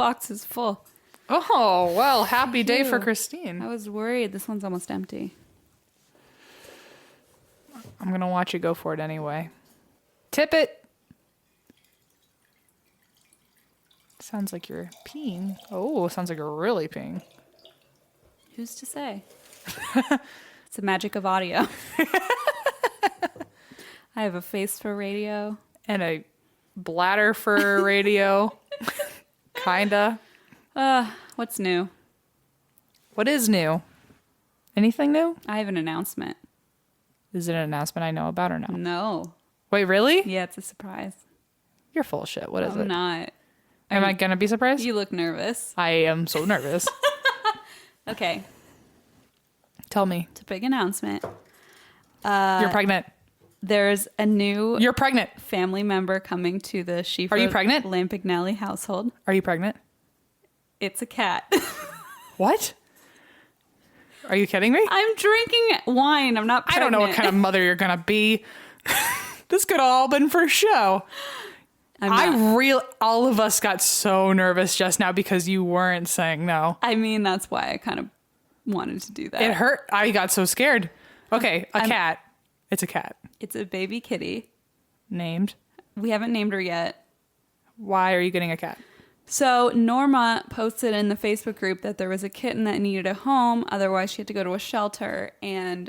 box is full. Oh, well, happy Thank day you. for Christine. I was worried. This one's almost empty. I'm going to watch you go for it anyway. Tip it. Sounds like you're peeing. Oh, sounds like you're really peeing. Who's to say? It's the magic of audio. I have a face for radio. And a bladder for radio. Kinda. What's new? What is new? Anything new? I have an announcement. Is it an announcement I know about or no? No. Wait, really? Yeah, it's a surprise. You're full of shit. What is I'm it? not. Am I going to be surprised? You look nervous. I am so nervous. Okay. Tell me. It's a big announcement. You're pregnant. There's a new You're pregnant. family member coming to the Sheaford Are you pregnant? Lampignelli household. Are you pregnant? It's a cat. What? Are you kidding me? I'm drinking wine. I'm not I pregnant. don't know what kind of mother you're going to be. This could have all been for show. All of us got so nervous just now because you weren't saying no. I mean, that's why I kind of wanted to do that. It hurt. I got so scared. Okay, cat. It's a cat. It's a baby kitty. Named. We haven't named her yet. Why are you getting a cat? So Norma posted in the Facebook group that there was a kitten that needed a home. Otherwise, she had to go to a shelter and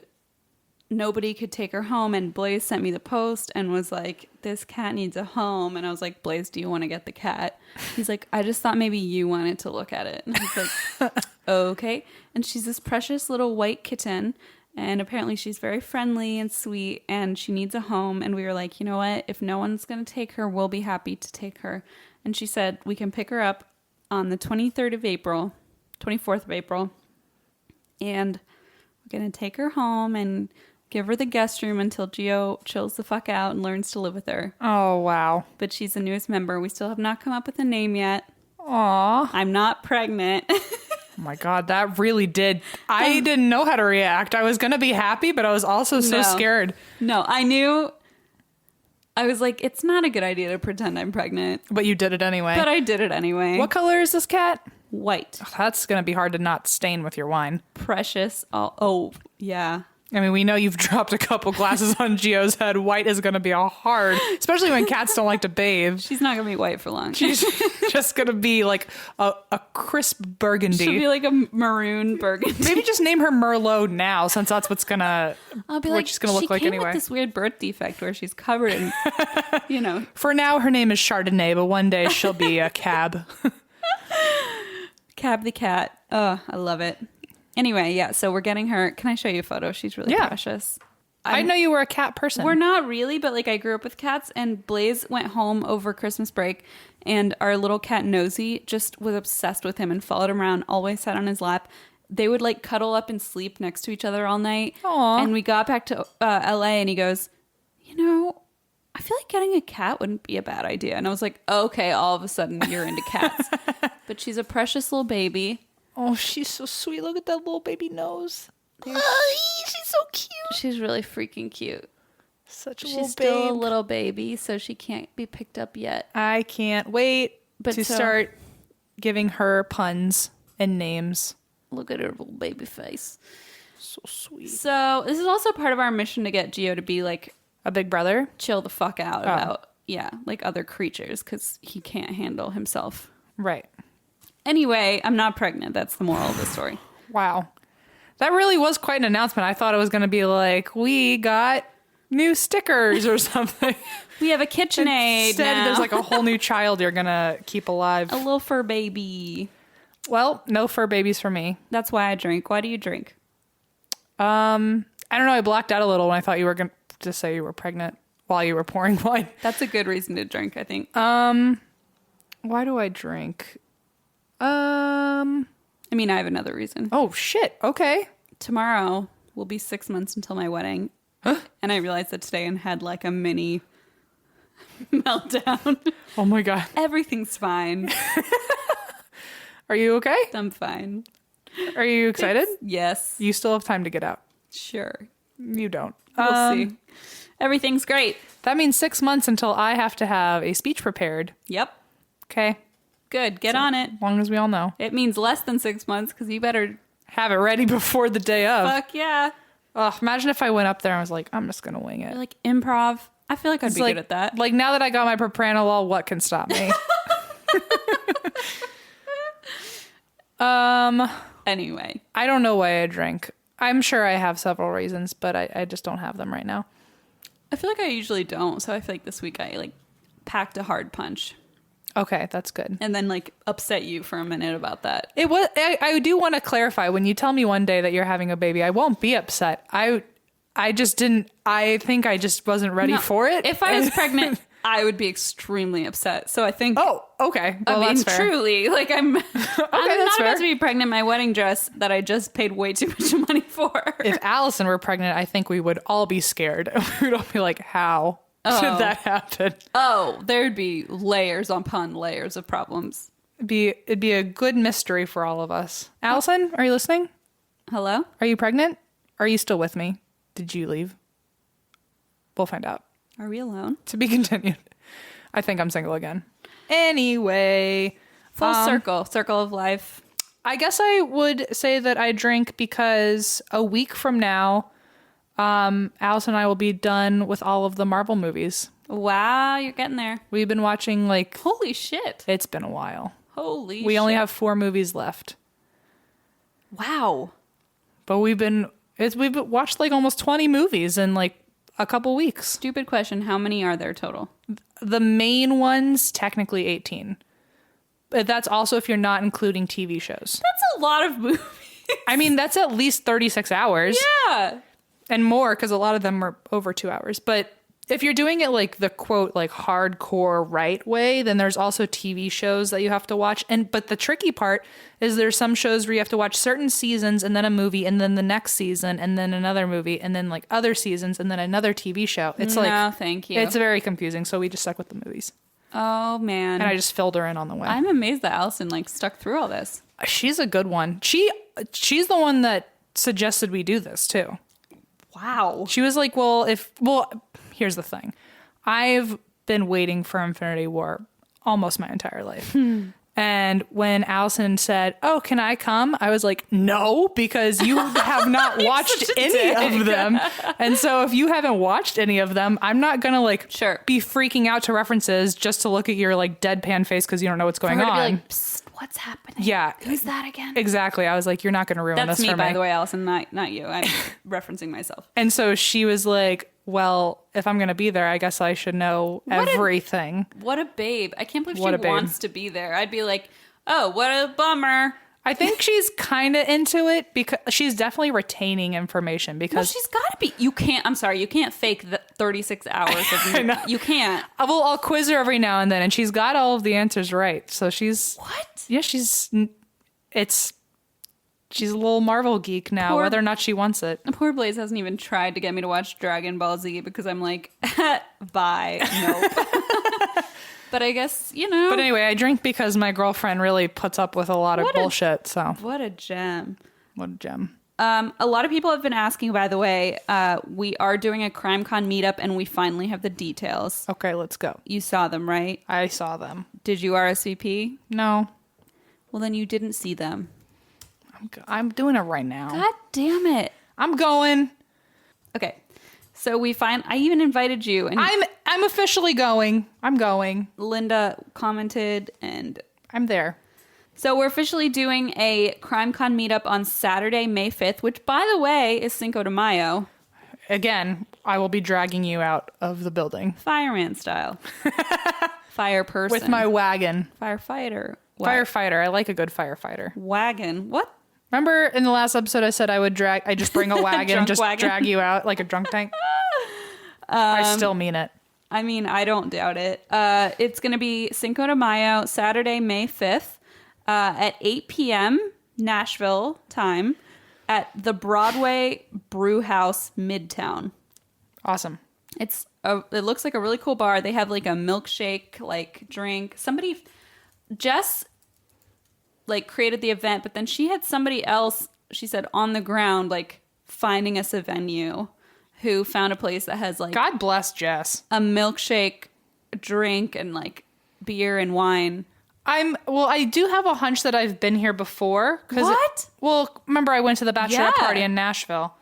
nobody could take her home. And Blaze sent me the post and was like, this cat needs a home. And I was like, Blaze, do you want to get the cat? He's like, I just thought maybe you wanted to look at it. And I was like, okay. And she's this precious little white kitten. And apparently she's very friendly and sweet and she needs a home. And we were like, you know what? If no one's going to take her, we'll be happy to take her. And she said we can pick her up on the 24th of April. And we're going to take her home and give her the guest room until Gio chills the fuck out and learns to live with her. Oh, wow. But she's the newest member. We still have not come up with a name yet. Aw. I'm not pregnant. Oh my God, that really did. I didn't know how to react. I was going to be happy, but I was also so scared. No, I knew. I was like, it's not a good idea to pretend I'm pregnant. But you did it anyway. But I did it anyway. What color is this cat? White. Oh, that's going to be hard to not stain with your wine. Precious. Oh, yeah. I mean, we know you've dropped a couple glasses on Gio's head. White is going to be a hard, especially when cats don't like to bathe. She's not going to be white for long. She's just going to be like a crisp burgundy. She'll be like a maroon burgundy. Maybe just name her Merlot now, since that's what's going to, I'll be what like, she's going to look like came anyway. with this weird birth defect where she's covered in, you know. For now, her name is Chardonnay, but one day she'll be a cab. Cab the cat. Oh, I love it. Anyway, yeah, so we're getting her. Can I show you a photo? She's really precious. I know you were a cat person. We're not really, but like I grew up with cats, and Blaze went home over Christmas break, and our little cat Nosy just was obsessed with him and followed him around, always sat on his lap. They would like cuddle up and sleep next to each other all night. Aww. And we got back to LA, and he goes, you know, I feel like getting a cat wouldn't be a bad idea. And I was like, okay, all of a sudden you're into cats. But she's a precious little baby. Oh, she's so sweet. Look at that little baby nose. She's so cute. She's really freaking cute. Such a She's little still babe. a little baby, so she can't be picked up yet. I can't wait to start giving her puns and names. Look at her little baby face. So sweet. So this is also part of our mission to get Gio to be like A big brother? chill the fuck out about, like other creatures, because he can't handle himself. Right. Anyway, I'm not pregnant. That's the moral of the story. Wow. That really was quite an announcement. I thought it was going to be like, we got new stickers or something. We have a KitchenAid Instead, now. there's like a whole new child you're going to keep alive. A little fur baby. Well, no fur babies for me. That's why I drink. Why do you drink? I don't know. I blacked out a little when I thought you were going to say you were pregnant while you were pouring wine. That's a good reason to drink, I think. Why do I drink? I mean, I have another reason. Oh, shit. Okay. Tomorrow will be 6 months until my wedding. And I realized that today and had like a mini meltdown. Oh my God. Everything's fine. Are you okay? I'm fine. Are you excited? Yes. You still have time to get out. Sure. You don't. We'll see. Everything's great. That means 6 months until I have to have a speech prepared. Yep. Okay. Good. Get on it. As long as we all know. It means less than 6 months because you better Have it ready before the day of. fuck yeah. Ugh, imagine if I went up there and was like, I'm just going to wing it. You're like improv. I feel like I'd be like, good at that. Like, now that I got my propranolol, what can stop me? Anyway. I don't know why I drink. I'm sure I have several reasons, but I just don't have them right now. I feel like I usually don't. So I feel like this week I like packed a hard punch. Okay, that's good. And then like upset you for a minute about that. It was. I do want to clarify. When you tell me one day that you're having a baby, I won't be upset. I just didn't. I think I just wasn't ready for it. If I was pregnant, I would be extremely upset. So I think. Oh, okay. Well, I mean, that's fair. truly, like I'm not that's fair. about to be pregnant in my wedding dress that I just paid way too much money for. If Allison were pregnant, I think we would all be scared. We would all be like, "How did that happen?" Oh, there'd be layers upon layers of problems. It'd be a good mystery for all of us. Allison, are you listening? Hello? Are you pregnant? Are you still with me? Did you leave? We'll find out. Are we alone? To be continued. I think I'm single again. Anyway. Full circle of life. I guess I would say that I drink because a week from now, Alice and I will be done with all of the Marvel movies. Wow, you're getting there. We've been watching like... Holy shit. It's been a while. Holy shit. We only have 4 movies left. Wow. But we've watched like almost 20 movies in like a couple weeks. Stupid question. How many are there total? The main ones, technically 18. But that's also if you're not including TV shows. That's a lot of movies. I mean, that's at least 36 hours. Yeah. And more, because a lot of them are over 2 hours. But if you're doing it like the quote, like hardcore right way, then there's also TV shows that you have to watch. But the tricky part is there's some shows where you have to watch certain seasons and then a movie and then the next season and then another movie and then like other seasons and then another TV show. It's like, no, thank you. It's very confusing. So we just stuck with the movies. Oh, man. And I just filled her in on the way. I'm amazed that Allison like stuck through all this. She's a good one. She's the one that suggested we do this too. Wow. She was like, well, here's the thing. I've been waiting for Infinity War almost my entire life. And when Allison said, "Oh, can I come?" I was like, "No, because you have not watched any of them." And so if you haven't watched any of them, I'm not going to like be freaking out to references just to look at your like deadpan face because you don't know what's going on. To be like, psst, what's happening? Yeah. Who's that again? Exactly. I was like, you're not going to ruin That's this me, for me. by the way, Allison, not you. I'm referencing myself. And so she was like, well, if I'm going to be there, I guess I should know everything. What a babe. I can't believe she wants to be there. I'd be like, oh, what a bummer. I think she's kind of into it because she's definitely retaining information because she's got to be. You can't fake the 36 hours of you can't. Well, I'll quiz her every now and then and she's got all of the answers right. So she's What? Yeah, she's a little Marvel geek now, whether or not she wants it. Poor Blaze hasn't even tried to get me to watch Dragon Ball Z because I'm like, bye. Nope. But I guess, But anyway, I drink because my girlfriend really puts up with a lot of bullshit. So what a gem. What a gem. A lot of people have been asking, by the way, we are doing a CrimeCon meetup and we finally have the details. Okay, let's go. You saw them, right? I saw them. Did you RSVP? No. Well, then you didn't see them. I'm doing it right now. God damn it. I'm going. Okay. So I even invited you and I'm officially going. I'm going. Linda commented and I'm there. So we're officially doing a CrimeCon meetup on Saturday, May 5th, which by the way is Cinco de Mayo. Again, I will be dragging you out of the building. Fireman style. Fire person. With my wagon. Firefighter. Firefighter. I like a good firefighter. Wagon. What? Remember in the last episode I said I just bring a wagon and just drag you out like a drunk tank? I still mean it. I mean, I don't doubt it. It's going to be Cinco de Mayo, Saturday, May 5th at 8 p.m. Nashville time at the Broadway Brew House Midtown. Awesome. It looks like a really cool bar. They have like a milkshake like drink. Jess like created the event, but then she had somebody else, she said, on the ground, like finding us a venue who found a place that has like God bless Jess. A milkshake drink and like beer and wine. I do have a hunch that I've been here before. What? Well, remember I went to the bachelorette Yeah. party in Nashville.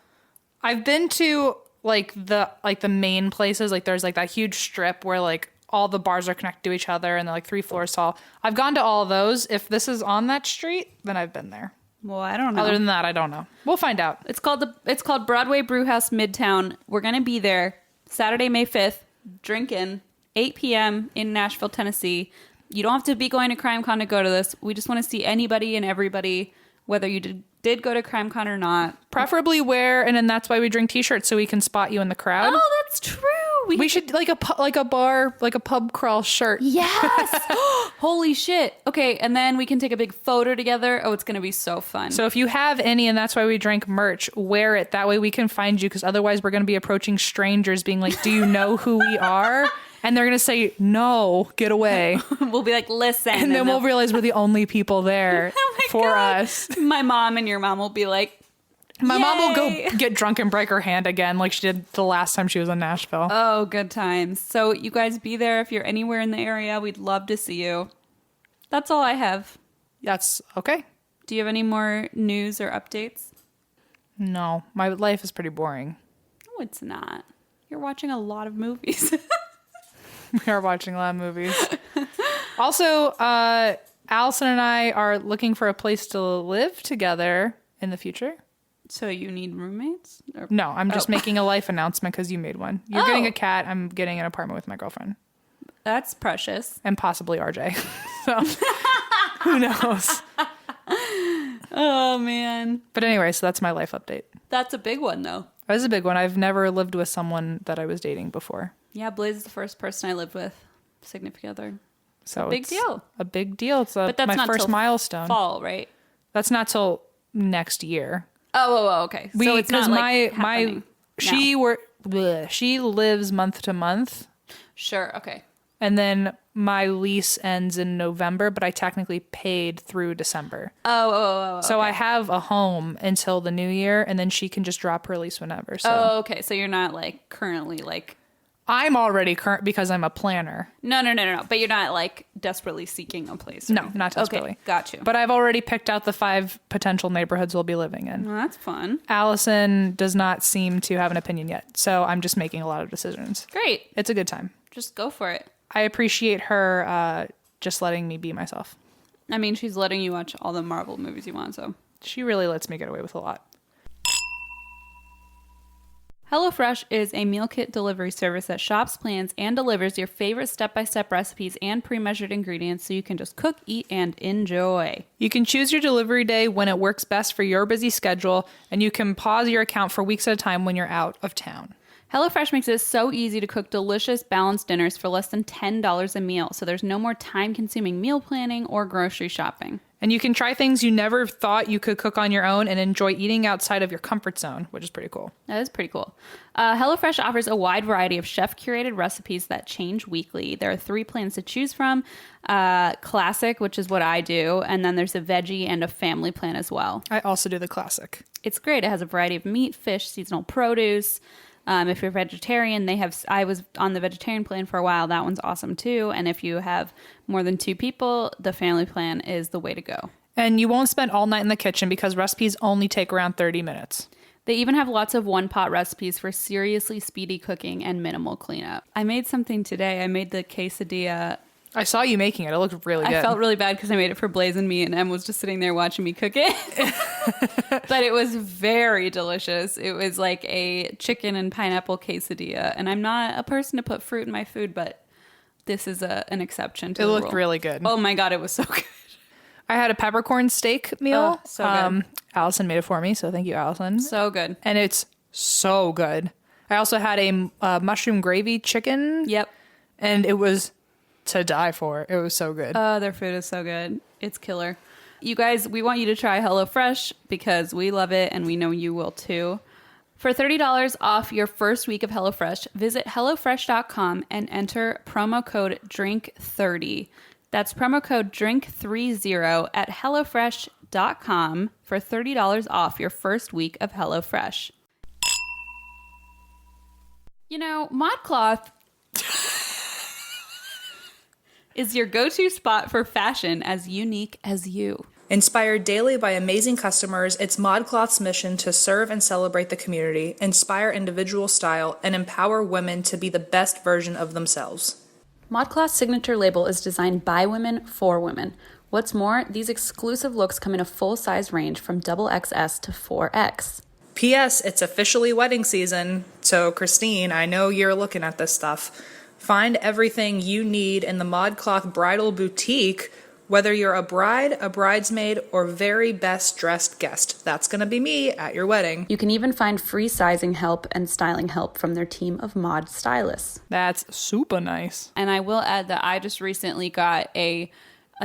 I've been to like the main places. Like there's like that huge strip where like all the bars are connected to each other and they're like 3 floors tall. I've gone to all of those. If this is on that street, then I've been there. Well, I don't know. Other than that, I don't know. We'll find out. It's called Broadway Brewhouse Midtown. We're going to be there Saturday, May 5th, drinking 8 p.m. in Nashville, Tennessee. You don't have to be going to CrimeCon to go to this. We just want to see anybody and everybody, whether you did go to CrimeCon or not. Preferably wear, and then that's why we drink t-shirts so we can spot you in the crowd. Oh, that's true. We should like a pub crawl shirt. Yes. Holy shit. Okay, and then we can take a big photo together. Oh, it's going to be so fun. So if you have any, and that's why we drink merch, wear it. That way we can find you, because otherwise we're going to be approaching strangers being like, do you know who we are? And they're going to say, no, get away. We'll be like, listen. And then we'll realize we're the only people there for us. My mom and your mom will be like, My mom will Yay. go get drunk and break her hand again like she did the last time she was in Nashville. oh, good times. So you guys be there if you're anywhere in the area. We'd love to see you. That's all I have. That's okay. Do you have any more news or updates? No, my life is pretty boring. No, it's not. You're watching a lot of movies. We are watching a lot of movies. Also, Allison and I are looking for a place to live together in the future. So you need roommates? Or- No, I'm just Oh. making a life announcement because you made one. You're getting a cat. I'm getting an apartment with my girlfriend. That's precious. And possibly RJ. So, who knows? Oh, man. But anyway, so that's my life update. That's a big one, though. That was a big one. I've never lived with someone that I was dating before. Yeah, Blaze is the first person I lived with. Significant other. So Big it's deal. a big deal. It's But that's my not first till milestone. Fall, right? That's not till next year. Oh, okay. So it's not like happening now. She lives month to month, Sure, okay. and then my lease ends in November, but I technically paid through December. Oh, So I have a home until the new year, and then she can just drop her lease whenever. So Oh, okay. So you're not like currently like I'm already current because I'm a planner. no. But you're not like desperately seeking a place. Right? No, not desperately. Okay, got you. But I've already picked out the 5 potential neighborhoods we'll be living in. Well, that's fun. Allison does not seem to have an opinion yet, so I'm just making a lot of decisions. Great. It's a good time. Just go for it. I appreciate her just letting me be myself. I mean, she's letting you watch all the Marvel movies you want, so. She really lets me get away with a lot. HelloFresh is a meal kit delivery service that shops, plans, and delivers your favorite step-by-step recipes and pre-measured ingredients so you can just cook, eat, and enjoy. You can choose your delivery day when it works best for your busy schedule, and you can pause your account for weeks at a time when you're out of town. HelloFresh makes it so easy to cook delicious, balanced dinners for less than $10 a meal, so there's no more time-consuming meal planning or grocery shopping. And you can try things you never thought you could cook on your own and enjoy eating outside of your comfort zone, which is pretty cool. That is pretty cool. HelloFresh offers a wide variety of chef-curated recipes that change weekly. There are 3 plans to choose from. Classic, which is what I do, and then there's a veggie and a family plan as well. I also do the classic. It's great. It has a variety of meat, fish, seasonal produce. If you're vegetarian, I was on the vegetarian plan for a while. That one's awesome too. And if you have more than 2 people, the family plan is the way to go. And you won't spend all night in the kitchen because recipes only take around 30 minutes. They even have lots of one-pot recipes for seriously speedy cooking and minimal cleanup. I made something today. I made the quesadilla. I saw you making it. It looked really good. I felt really bad because I made it for Blaze and me, and Em was just sitting there watching me cook it. But it was very delicious. It was like a chicken and pineapple quesadilla. And I'm not a person to put fruit in my food, but this is an exception to the rule. It looked really good. Oh my God, it was so good. I had a peppercorn steak meal. Oh, so good. Allison made it for me, so thank you, Allison. So good. And it's so good. I also had a mushroom gravy chicken. Yep. And it was to die for. It was so good. Oh, their food is so good. It's killer. You guys, we want you to try HelloFresh because we love it and we know you will too. For $30 off your first week of HelloFresh, visit HelloFresh.com and enter promo code DRINK30. That's promo code DRINK30 at HelloFresh.com for $30 off your first week of HelloFresh. You know, ModCloth... is your go-to spot for fashion as unique as you. Inspired daily by amazing customers, it's ModCloth's mission to serve and celebrate the community, inspire individual style, and empower women to be the best version of themselves. ModCloth's signature label is designed by women for women. What's more, these exclusive looks come in a full-size range from XXS to 4X. P.S. It's officially wedding season, so Christine, I know you're looking at this stuff. Find everything you need in the ModCloth Bridal Boutique, whether you're a bride, a bridesmaid, or very best dressed guest. That's going to be me at your wedding. You can even find free sizing help and styling help from their team of mod stylists. That's super nice. And I will add that I just recently got a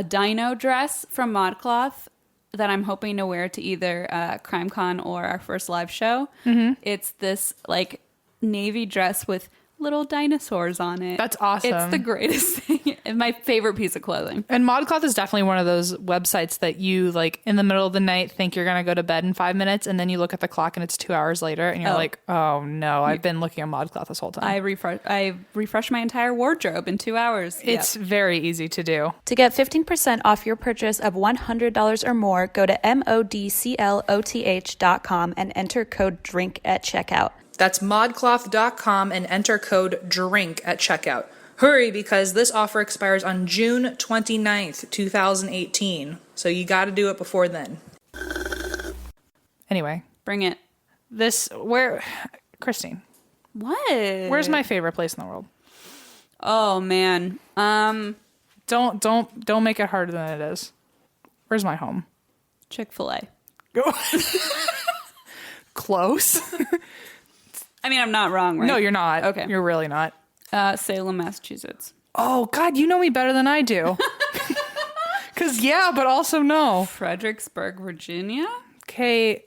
dino dress from ModCloth that I'm hoping to wear to either CrimeCon or our first live show. Mm-hmm. It's this like navy dress with little dinosaurs on it. That's awesome. It's the greatest thing. And my favorite piece of clothing. And ModCloth is definitely one of those websites that you like in the middle of the night think you're going to go to bed in 5 minutes, and then you look at the clock and it's 2 hours later and you're like, oh no, I've been looking at ModCloth this whole time. I refreshed my entire wardrobe in 2 hours. It's very easy to do. To get 15% off your purchase of $100 or more, go to modcloth.com and enter code DRINK at checkout. That's modcloth.com and enter code DRINK at checkout. Hurry, because this offer expires on June 29th, 2018. So you got to do it before then. Anyway. Bring it. Christine. What? Where's my favorite place in the world? Oh, man. Don't make it harder than it is. Where's my home? Chick-fil-A. Close. I mean, I'm not wrong, right? No, you're not. Okay. You're really not. Salem, Massachusetts. Oh, God, you know me better than I do. Because, yeah, but also no. Fredericksburg, Virginia? Okay,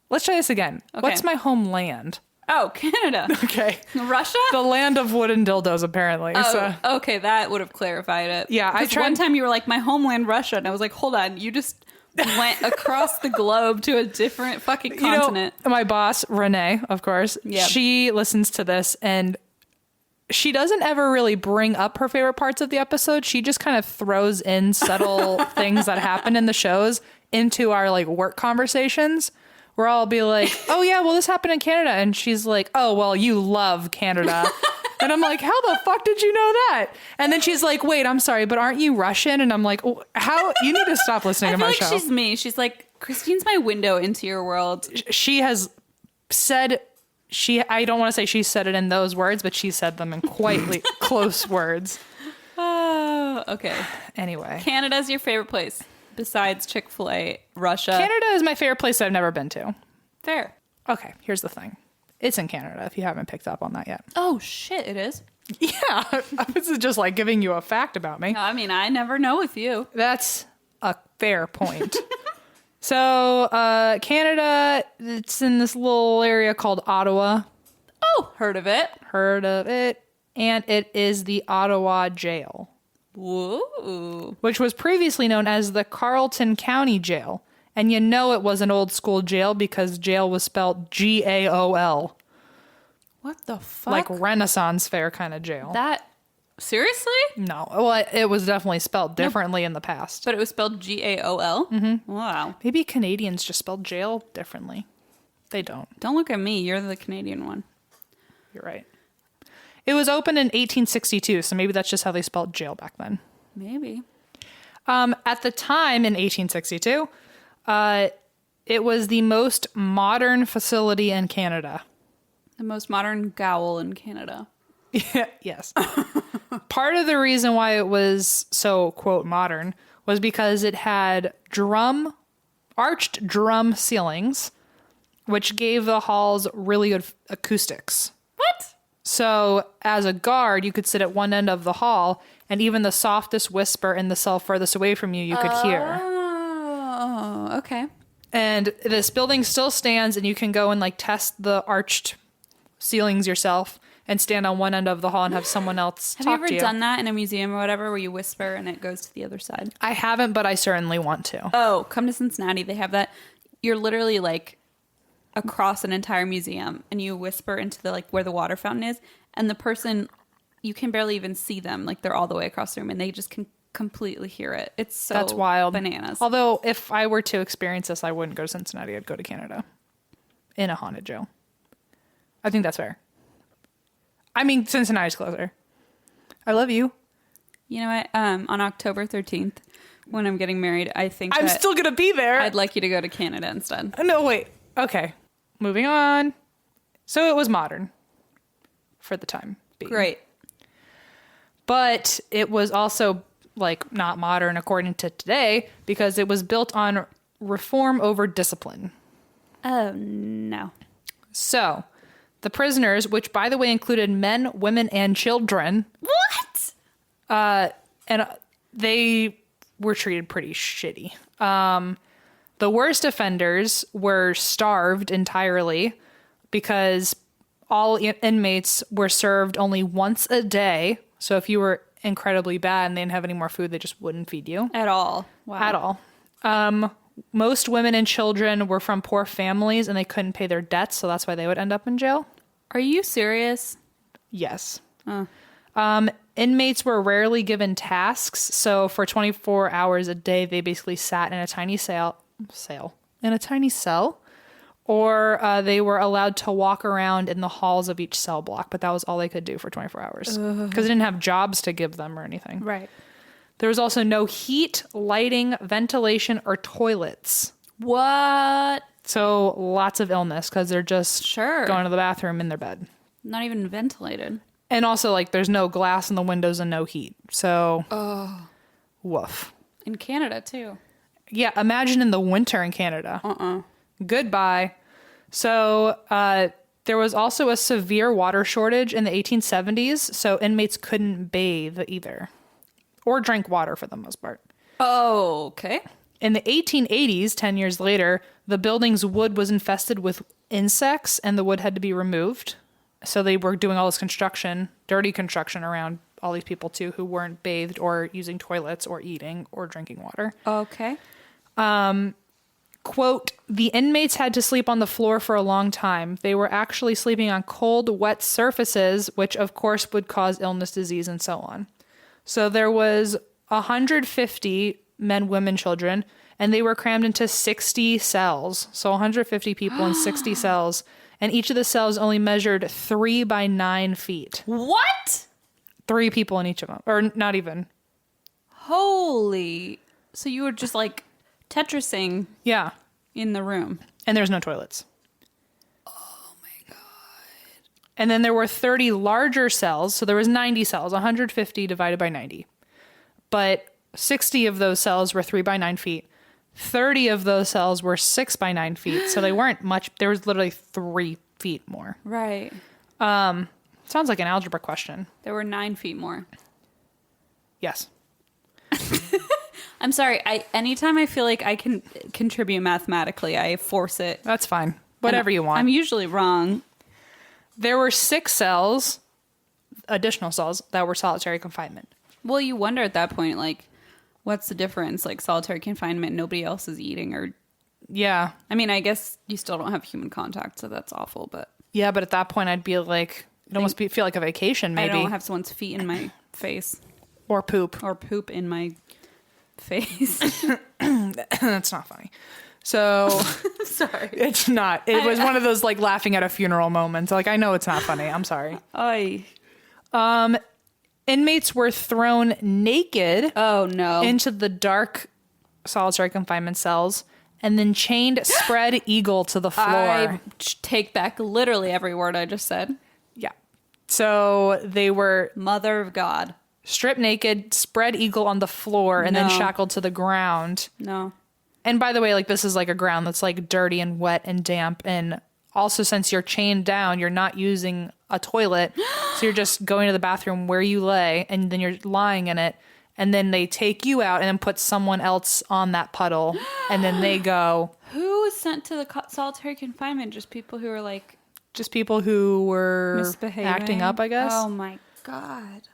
let's try this again. Okay. What's my homeland? Oh, Canada. Okay. Russia? The land of wooden dildos, apparently. Oh, so. okay, that would have clarified it. Yeah, I tried. One time you were like, my homeland, Russia, and I was like, hold on, you just went across the globe to a different fucking continent. You know, my boss, Renee, of course, Yep. She listens to this and she doesn't ever really bring up her favorite parts of the episode. She just kind of throws in subtle things that happen in the shows into our like work conversations where I'll be like, oh yeah, well this happened in Canada. And she's like, oh, well, you love Canada. And I'm like, how the fuck did you know that? And then she's like, wait, I'm sorry, but aren't you Russian? And I'm like, oh, how? You need to stop listening to my show. She's me. She's like, Christine's my window into your world. She has said, I don't want to say she said it in those words, but she said them in quite close words. Oh, okay. Anyway. Canada's your favorite place besides Chick-fil-A, Russia. Canada is my favorite place that I've never been to. Fair. Okay, here's the thing. It's in Canada, if you haven't picked up on that yet. Oh, shit, it is? Yeah, this is just like giving you a fact about me. I mean, I never know with you. That's a fair point. So, Canada, it's in this little area called Ottawa. Oh, heard of it. Heard of it. And it is the Ottawa Jail. Whoa. Which was previously known as the Carleton County Jail. And you know it was an old school jail because jail was spelled Gaol. What the fuck? Like Renaissance fair kind of jail. That, seriously? No. Well, it was definitely spelled differently in the past. But it was spelled Gaol? Mm-hmm. Wow. Maybe Canadians just spelled jail differently. They don't. Don't look at me. You're the Canadian one. You're right. It was opened in 1862, so maybe that's just how they spelled jail back then. Maybe. At the time in 1862, it was the most modern facility in Canada. The most modern gaol in Canada. Yes. Part of the reason why it was so, quote, modern was because it had arched drum ceilings, which gave the halls really good acoustics. What? So as a guard, you could sit at one end of the hall, and even the softest whisper in the cell furthest away from you could hear. Oh, okay. And this building still stands, and you can go and like test the arched ceilings yourself and stand on one end of the hall and have someone else talk to you. Have you ever done that in a museum or whatever where you whisper and it goes to the other side? I haven't, but I certainly want to. Oh, come to Cincinnati. They have that. You're literally like across an entire museum and you whisper into the like where the water fountain is, and the person you can barely even see them. Like they're all the way across the room and they just can completely hear it. It's so That's wild. bananas. Although if I were to experience this, I wouldn't go to Cincinnati. I'd go to Canada in a haunted jail. I think that's fair. I mean, Cincinnati's closer. I love you. You know what? On October 13th, when I'm getting married, I think I'm still going to be there. I'd like you to go to Canada instead. No, wait. Okay. Moving on. So it was modern for the time being. Great. But it was also like not modern according to today because it was built on reform over discipline. Oh, no. So the prisoners, which by the way included men, women, and children. What? And they were treated pretty shitty. The worst offenders were starved entirely because all inmates were served only once a day. So if you were incredibly bad and they didn't have any more food, they just wouldn't feed you. At all. Wow. At all. Most women and children were from poor families and they couldn't pay their debts. So that's why they would end up in jail. Are you serious? Yes. Oh. Inmates were rarely given tasks. So for 24 hours a day, they basically sat in a tiny cell, or they were allowed to walk around in the halls of each cell block. But that was all they could do for 24 hours because they didn't have jobs to give them or anything. Right. There was also no heat, lighting, ventilation, or toilets. What? So lots of illness because they're just Sure. going to the bathroom in their bed. Not even ventilated. And also, like, there's no glass in the windows and no heat. So, woof. In Canada, too. Yeah, imagine in the winter in Canada. Goodbye. So, there was also a severe water shortage in the 1870s, so inmates couldn't bathe either. Or drink water for the most part. Oh, okay. In the 1880s, 10 years later, the building's wood was infested with insects and the wood had to be removed. So they were doing all this construction, dirty construction around all these people too who weren't bathed or using toilets or eating or drinking water. Okay. Quote, the inmates had to sleep on the floor for a long time. They were actually sleeping on cold, wet surfaces, which of course would cause illness, disease, and so on. So there was 150 men, women, children, and they were crammed into 60 cells. So 150 people in 60 cells. And each of the cells only measured 3 by 9 feet. What? 3 people in each of them. Or not even. Holy. So you were just like Tetrising Yeah. in the room. And there's no toilets. Oh my God. And then there were 30 larger cells. So there was 90 cells, 150 divided by 90. But 60 of those cells were 3 by 9 feet. 30 of those cells were 6 by 9 feet. So they weren't much. There was literally 3 feet more. Right. Sounds like an algebra question. There were 9 feet more. Yes. I'm sorry. Anytime I feel like I can contribute mathematically, I force it. That's fine. Whatever you want. I'm usually wrong. There were 6 cells, additional cells, that were solitary confinement. Well, you wonder at that point, like, what's the difference? Like solitary confinement, nobody else is eating or... Yeah. I mean, I guess you still don't have human contact, so that's awful, but... Yeah, but at that point, I'd be like... It'd almost feel like a vacation, maybe. I don't have someone's feet in my face. Or poop. Or poop in my face. That's not funny. So... Sorry. It's not. It was one of those, like, laughing at a funeral moments. Like, I know it's not funny. I'm sorry. Oy. Inmates were thrown naked Oh, no. into the dark solitary confinement cells and then chained spread eagle to the floor. I take back literally every word I just said. Yeah. So they were Mother of God. stripped naked, spread eagle on the floor, and then No. shackled to the ground. No. And by the way, like, this is like a ground that's like dirty and wet and damp. And also, since you're chained down, you're not using a toilet. So you're just going to the bathroom where you lay, and then you're lying in it. And then they take you out and then put someone else on that puddle. And then they go. Who was sent to the solitary confinement? Just people who were like Just people who were misbehaving? acting up, I guess. Oh my God.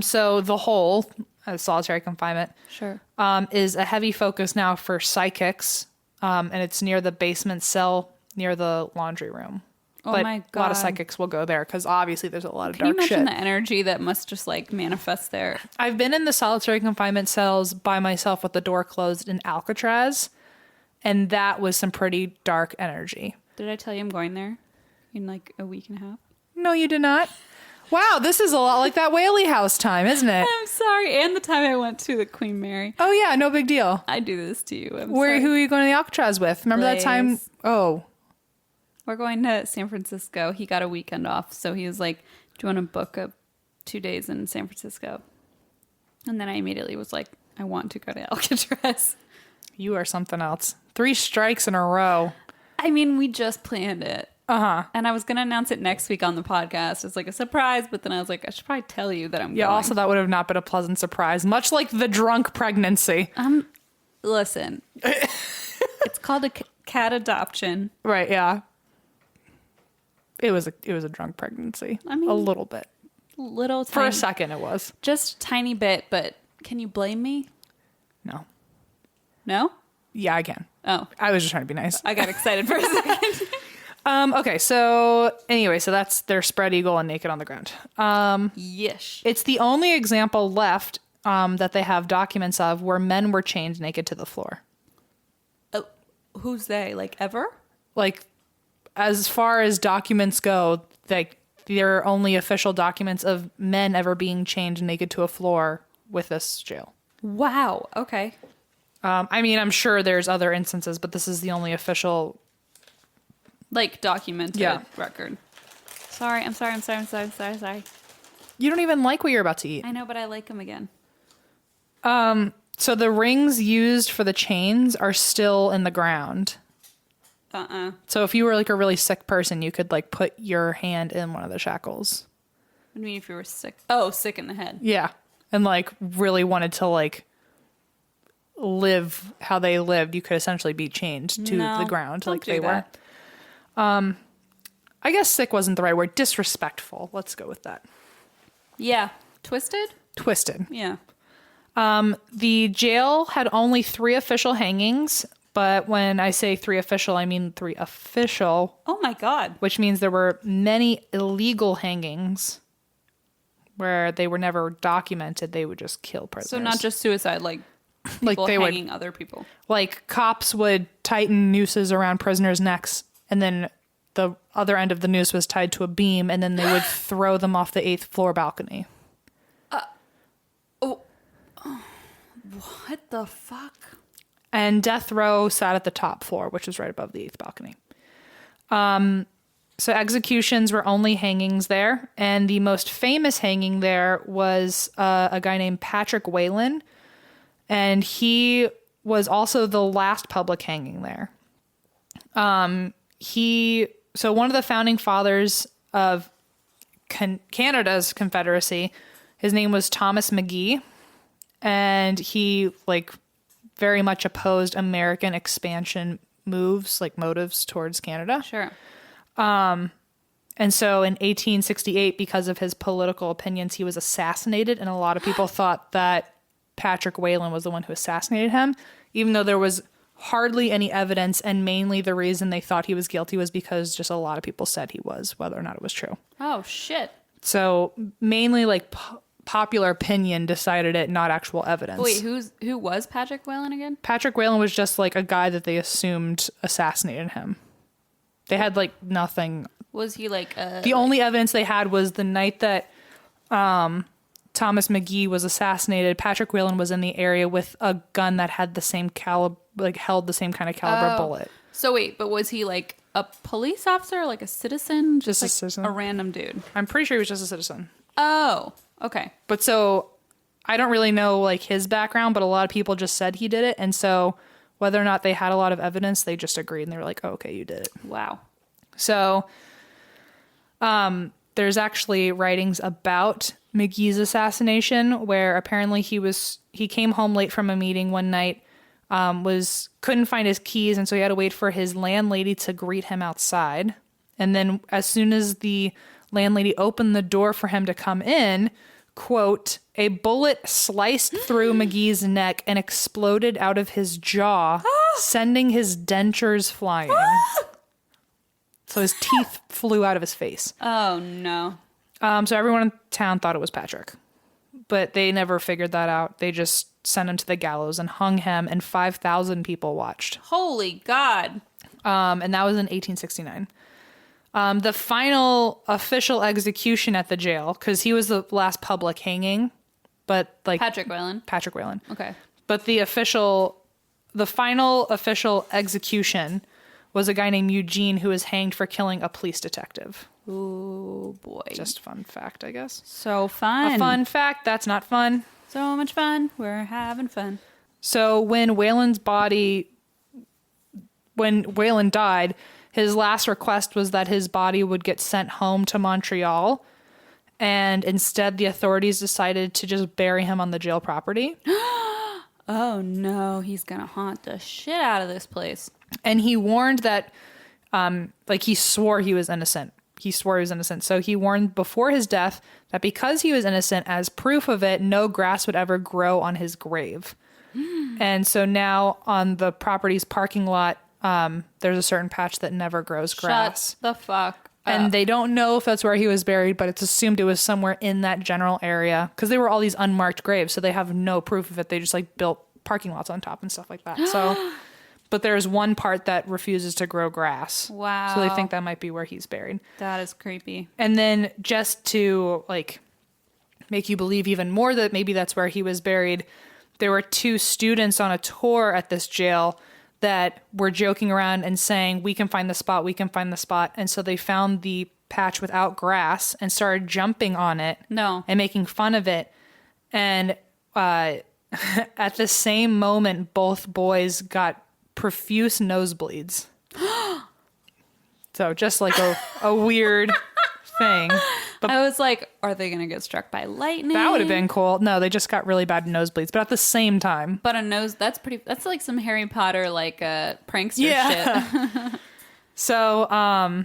So the whole solitary confinement Sure. is a heavy focus now for psychics. And it's near the basement cell near the laundry room. Oh but my a lot of God. psychics will go there because obviously there's a lot of Can you dark imagine shit. the energy that must just like manifest there? I've been in the solitary confinement cells by myself with the door closed in Alcatraz, and that was some pretty dark energy. Did I tell you I'm going there in like a week and a half? No, you did not. Wow, this is a lot like that Whaley House time, isn't it? I'm sorry. And the time I went to the Queen Mary. Oh yeah, no big deal. I do this to you. I'm Who sorry. are you going to the Alcatraz with? Remember that time? Blaze. Oh, We're going to San Francisco. He got a weekend off, so he was like, "Do you want to book 2 days in San Francisco?" And then I immediately was like, "I want to go to Alcatraz." you are something else. 3 strikes in a row. I mean, we just planned it. Uh-huh. And I was going to announce it next week on the podcast. It's like a surprise, but then I was like, I should probably tell you that I'm Yeah, going. also that would have not been a pleasant surprise, much like the drunk pregnancy. Listen, it's called a cat adoption. Right, yeah. It was a drunk pregnancy. I mean, a little bit. Little For tiny, a second it was. just a tiny bit, but can you blame me? No. No? Yeah, I can. Oh, I was just trying to be nice. I got excited for a second. Okay, so anyway, so that's their spread eagle and naked on the ground. Yish. It's the only example left that they have documents of where men were chained naked to the floor. Oh, who's they? Like ever? Like, as far as documents go, like there are only official documents of men ever being chained naked to a floor with this jail. Wow. Okay. I mean, I'm sure there's other instances, but this is the only official. Like documented Yeah. record. Sorry. I'm sorry. You don't even like what you're about to eat. I know, but I like them again. So the rings used for the chains are still in the ground. So if you were like a really sick person, you could like put your hand in one of the shackles. I mean, if you were sick. Oh, sick in the head. Yeah. And like really wanted to like live how they lived, you could essentially be chained to No, the ground don't like do they that. were. I guess sick wasn't the right word. Disrespectful. Let's go with that. Yeah. Twisted? Twisted. Yeah. The jail had only 3 official hangings, but when I say 3 official, I mean 3 official, Oh my God. which means there were many illegal hangings where they were never documented. They would just kill prisoners. So not just suicide, like like people they would, hanging other people. like cops would tighten nooses around prisoners' necks, and then the other end of the noose was tied to a beam, and then they would throw them off the 8th floor balcony. What the fuck? And death row sat at the top floor, which was right above the 8th balcony. So executions were only hangings there, and the most famous hanging there was a guy named Patrick Whalen, and he was also the last public hanging there. So one of the founding fathers of Canada's Confederacy, his name was Thomas McGee, and he like very much opposed American expansion moves, like motives towards Canada. Sure. And so in 1868, because of his political opinions, he was assassinated, and a lot of people thought that Patrick Whalen was the one who assassinated him, even though there was hardly any evidence, and mainly the reason they thought he was guilty was because just a lot of people said he was, whether or not it was true. Oh shit. So mainly like popular opinion decided it, not actual evidence. Wait, who was Patrick Whalen again? Patrick Whalen was just like a guy that they assumed assassinated him. They had like nothing. Was he like The only evidence they had was the night that Thomas McGee was assassinated. Patrick Whalen was in the area with a gun that had the same caliber, like held the same kind of caliber bullet. So wait, but was he like a police officer, like a citizen? Just a like citizen. A random dude. I'm pretty sure he was just a citizen. Oh, okay. But so I don't really know like his background, but a lot of people just said he did it. And so whether or not they had a lot of evidence, they just agreed and they were like, oh, okay, you did it. Wow. So there's actually writings about McGee's assassination where apparently he came home late from a meeting one night, couldn't find his keys, and so he had to wait for his landlady to greet him outside. And then as soon as the landlady opened the door for him to come in, quote, a bullet sliced through McGee's neck and exploded out of his jaw, sending his dentures flying. So his teeth flew out of his face. Oh, no. So everyone in town thought it was Patrick. But they never figured that out. They just sent him to the gallows and hung him, and 5,000 people watched. Holy God. And that was in 1869. The final official execution at the jail, because he was the last public hanging, but like Patrick Whalen. Patrick Whalen. Okay. But the final official execution was a guy named Eugene who was hanged for killing a police detective. Ooh, boy. Just fun fact, I guess. So fun. A fun fact that's not fun. So much fun. We're having fun. So when Whalen died, his last request was that his body would get sent home to Montreal. And instead, the authorities decided to just bury him on the jail property. Oh, no. He's going to haunt the shit out of this place. And he warned that, he swore he was innocent. He swore he was innocent. So he warned before his death that because he was innocent, as proof of it, no grass would ever grow on his grave. And so now on the property's parking lot, there's a certain patch that never grows grass. Shut the fuck up. And they don't know if that's where he was buried, but it's assumed it was somewhere in that general area because they were all these unmarked graves. So they have no proof of it. They just built parking lots on top and stuff like that. So, but there's one part that refuses to grow grass. Wow. So they think that might be where he's buried. That is creepy. And then just to make you believe even more that maybe that's where he was buried, there were 2 students on a tour at this jail that were joking around and saying, we can find the spot, we can find the spot. And so they found the patch without grass and started jumping on it. No. And making fun of it. And at the same moment, both boys got profuse nosebleeds. So just a weird thing. But I was like, are they going to get struck by lightning? that would have been cool. No, they just got really bad nosebleeds. But at the same time. But a nose, that's like some Harry Potter, prankster shit. So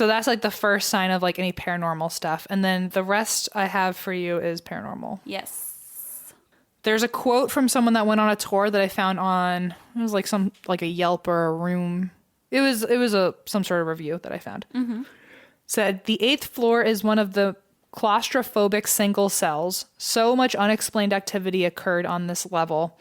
that's the first sign of any paranormal stuff. And then the rest I have for you is paranormal. Yes. There's a quote from someone that went on a tour that I found on, it was a Yelp or a Room. It was some sort of review that I found. Mm-hmm. Said, the 8th floor is one of the claustrophobic single cells. So much unexplained activity occurred on this level.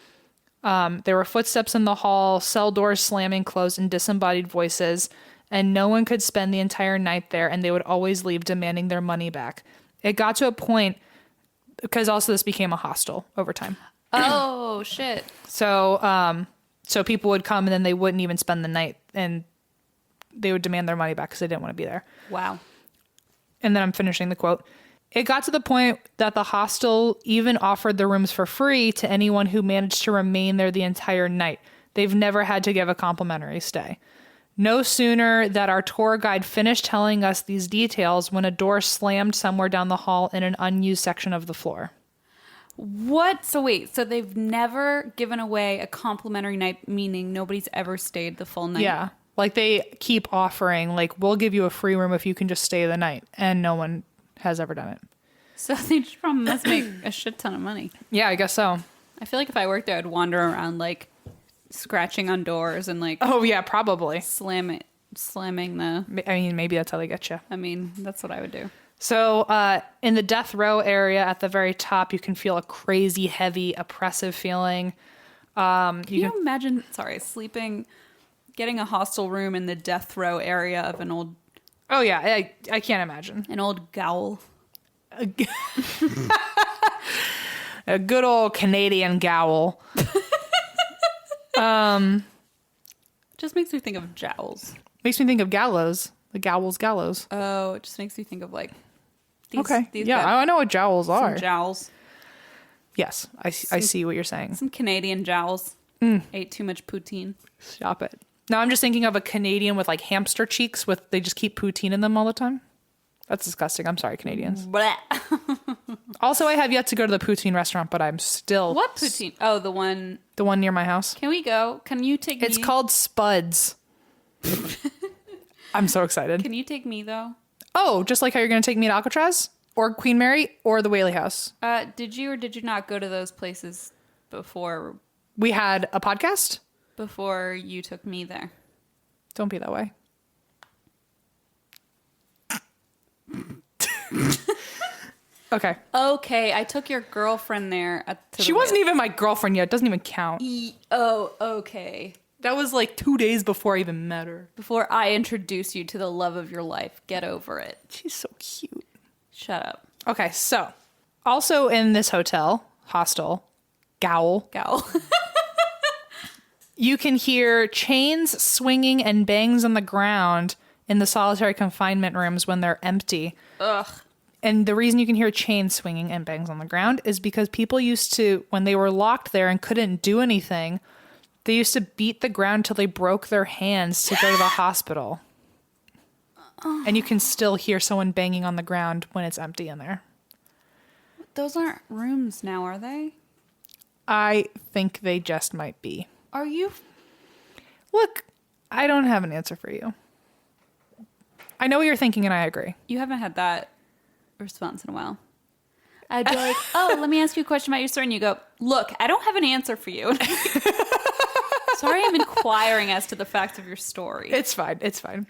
There were footsteps in the hall, cell doors slamming closed, and disembodied voices, and no one could spend the entire night there, and they would always leave demanding their money back. It got to a point, because also this became a hostel over time. Oh, shit. So people would come, and then they wouldn't even spend the night, and they would demand their money back because they didn't want to be there. Wow. And then I'm finishing the quote. It got to the point that the hostel even offered the rooms for free to anyone who managed to remain there the entire night. They've never had to give a complimentary stay. No sooner that our tour guide finished telling us these details when a door slammed somewhere down the hall in an unused section of the floor. What? So wait, so they've never given away a complimentary night, meaning nobody's ever stayed the full night? Yeah. They keep offering, we'll give you a free room if you can just stay the night. And no one has ever done it. So they just probably must make a shit ton of money. Yeah, I guess so. I feel like if I worked there, I'd wander around, scratching on doors and, Oh, yeah, probably. slamming the... I mean, maybe that's how they get you. I mean, that's what I would do. So in the death row area at the very top, you can feel a crazy, heavy, oppressive feeling. Can you imagine, getting a hostel room in the death row area of an old... Oh, yeah, I can't imagine. An old gaol. A good old Canadian gaol. Just makes me think of jowls. Makes me think of gallows. The gallows. Oh, it just makes me think of these, okay. These yeah, I know what jowls are. Some jowls. Yes, I see what you're saying. Some Canadian jowls. Ate too much poutine. Stop it. Now I'm just thinking of a Canadian with hamster cheeks they just keep poutine in them all the time. That's disgusting. I'm sorry, Canadians. Also, I have yet to go to the poutine restaurant, but I'm still... What poutine? Oh, the one... The one near my house. Can we go? Can you take me? It's called Spuds. I'm so excited. Can you take me, though? Oh, just like how you're going to take me to Alcatraz? Or Queen Mary? Or the Whaley House? Did you or did you not go to those places before... We had a podcast? Before you took me there. Don't be that way. Okay. Okay, I took your girlfriend there. She wasn't even my girlfriend yet. It doesn't even count. Oh, okay. That was like 2 days before I even met her. Before I introduce you to the love of your life, get over it. She's so cute. Shut up. Okay, so also in this hostel, Gaol, you can hear chains swinging and bangs on the ground in the solitary confinement rooms when they're empty. Ugh. And the reason you can hear chains swinging and bangs on the ground is because people used to, when they were locked there and couldn't do anything, they used to beat the ground till they broke their hands to go to the hospital. And you can still hear someone banging on the ground when it's empty in there. Those aren't rooms now, are they? I think they just might be. Are you? Look, I don't have an answer for you. I know what you're thinking, and I agree. You haven't had that response in a while. I'd be like, oh, let me ask you a question about your story. And you go, look, I don't have an answer for you. Sorry, I'm inquiring as to the facts of your story. It's fine. It's fine.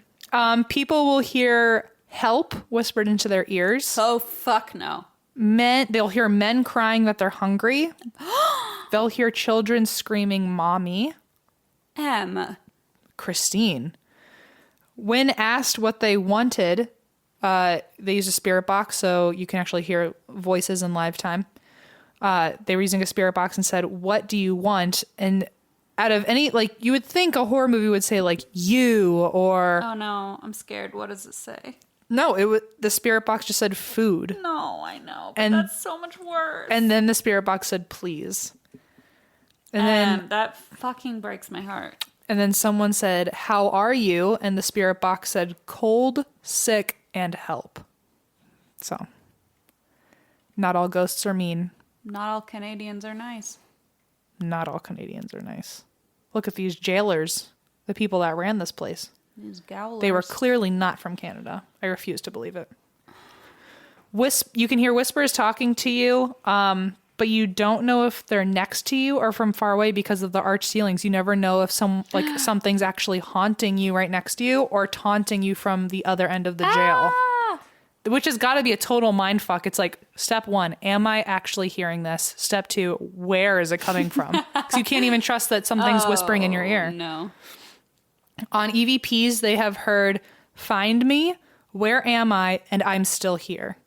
People will hear help whispered into their ears. Oh, fuck no. They'll hear men crying that they're hungry. They'll hear children screaming, mommy. Christine. When asked what they wanted, they use a spirit box, so you can actually hear voices in live time. They were using a spirit box and said, what do you want? And out of any, like, you would think a horror movie would say, like, you, or... Oh, no, I'm scared. What does it say? No, the spirit box just said food. No, I know, but And that's so much worse. And then the spirit box said, please. And then that fucking breaks my heart. And then someone said, how are you? And the spirit box said, cold, sick, and help. So, not all ghosts are mean. Not all Canadians are nice. Not all Canadians are nice. Look at these jailers, the people that ran this place. These Gaolers. They were clearly not from Canada. I refuse to believe it. You can hear whispers talking to you, but you don't know if they're next to you or from far away because of the arched ceilings. You never know if something's actually haunting you right next to you or taunting you from the other end of the jail. Which has got to be a total mind fuck. It's like, step one, am I actually hearing this? Step two, where is it coming from? Because you can't even trust that something's whispering in your ear. No. On EVPs, they have heard, find me, where am I, and I'm still here.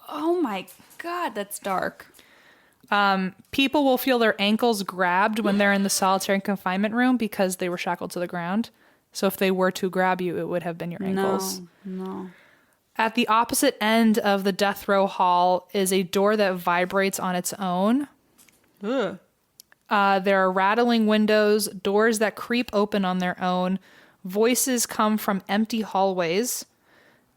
Oh my God, that's dark. People will feel their ankles grabbed when they're in the solitary confinement room because they were shackled to the ground. So if they were to grab you, it would have been your ankles. No. At the opposite end of the death row hall is a door that vibrates on its own. Ugh. There are rattling windows, doors that creep open on their own. Voices come from empty hallways.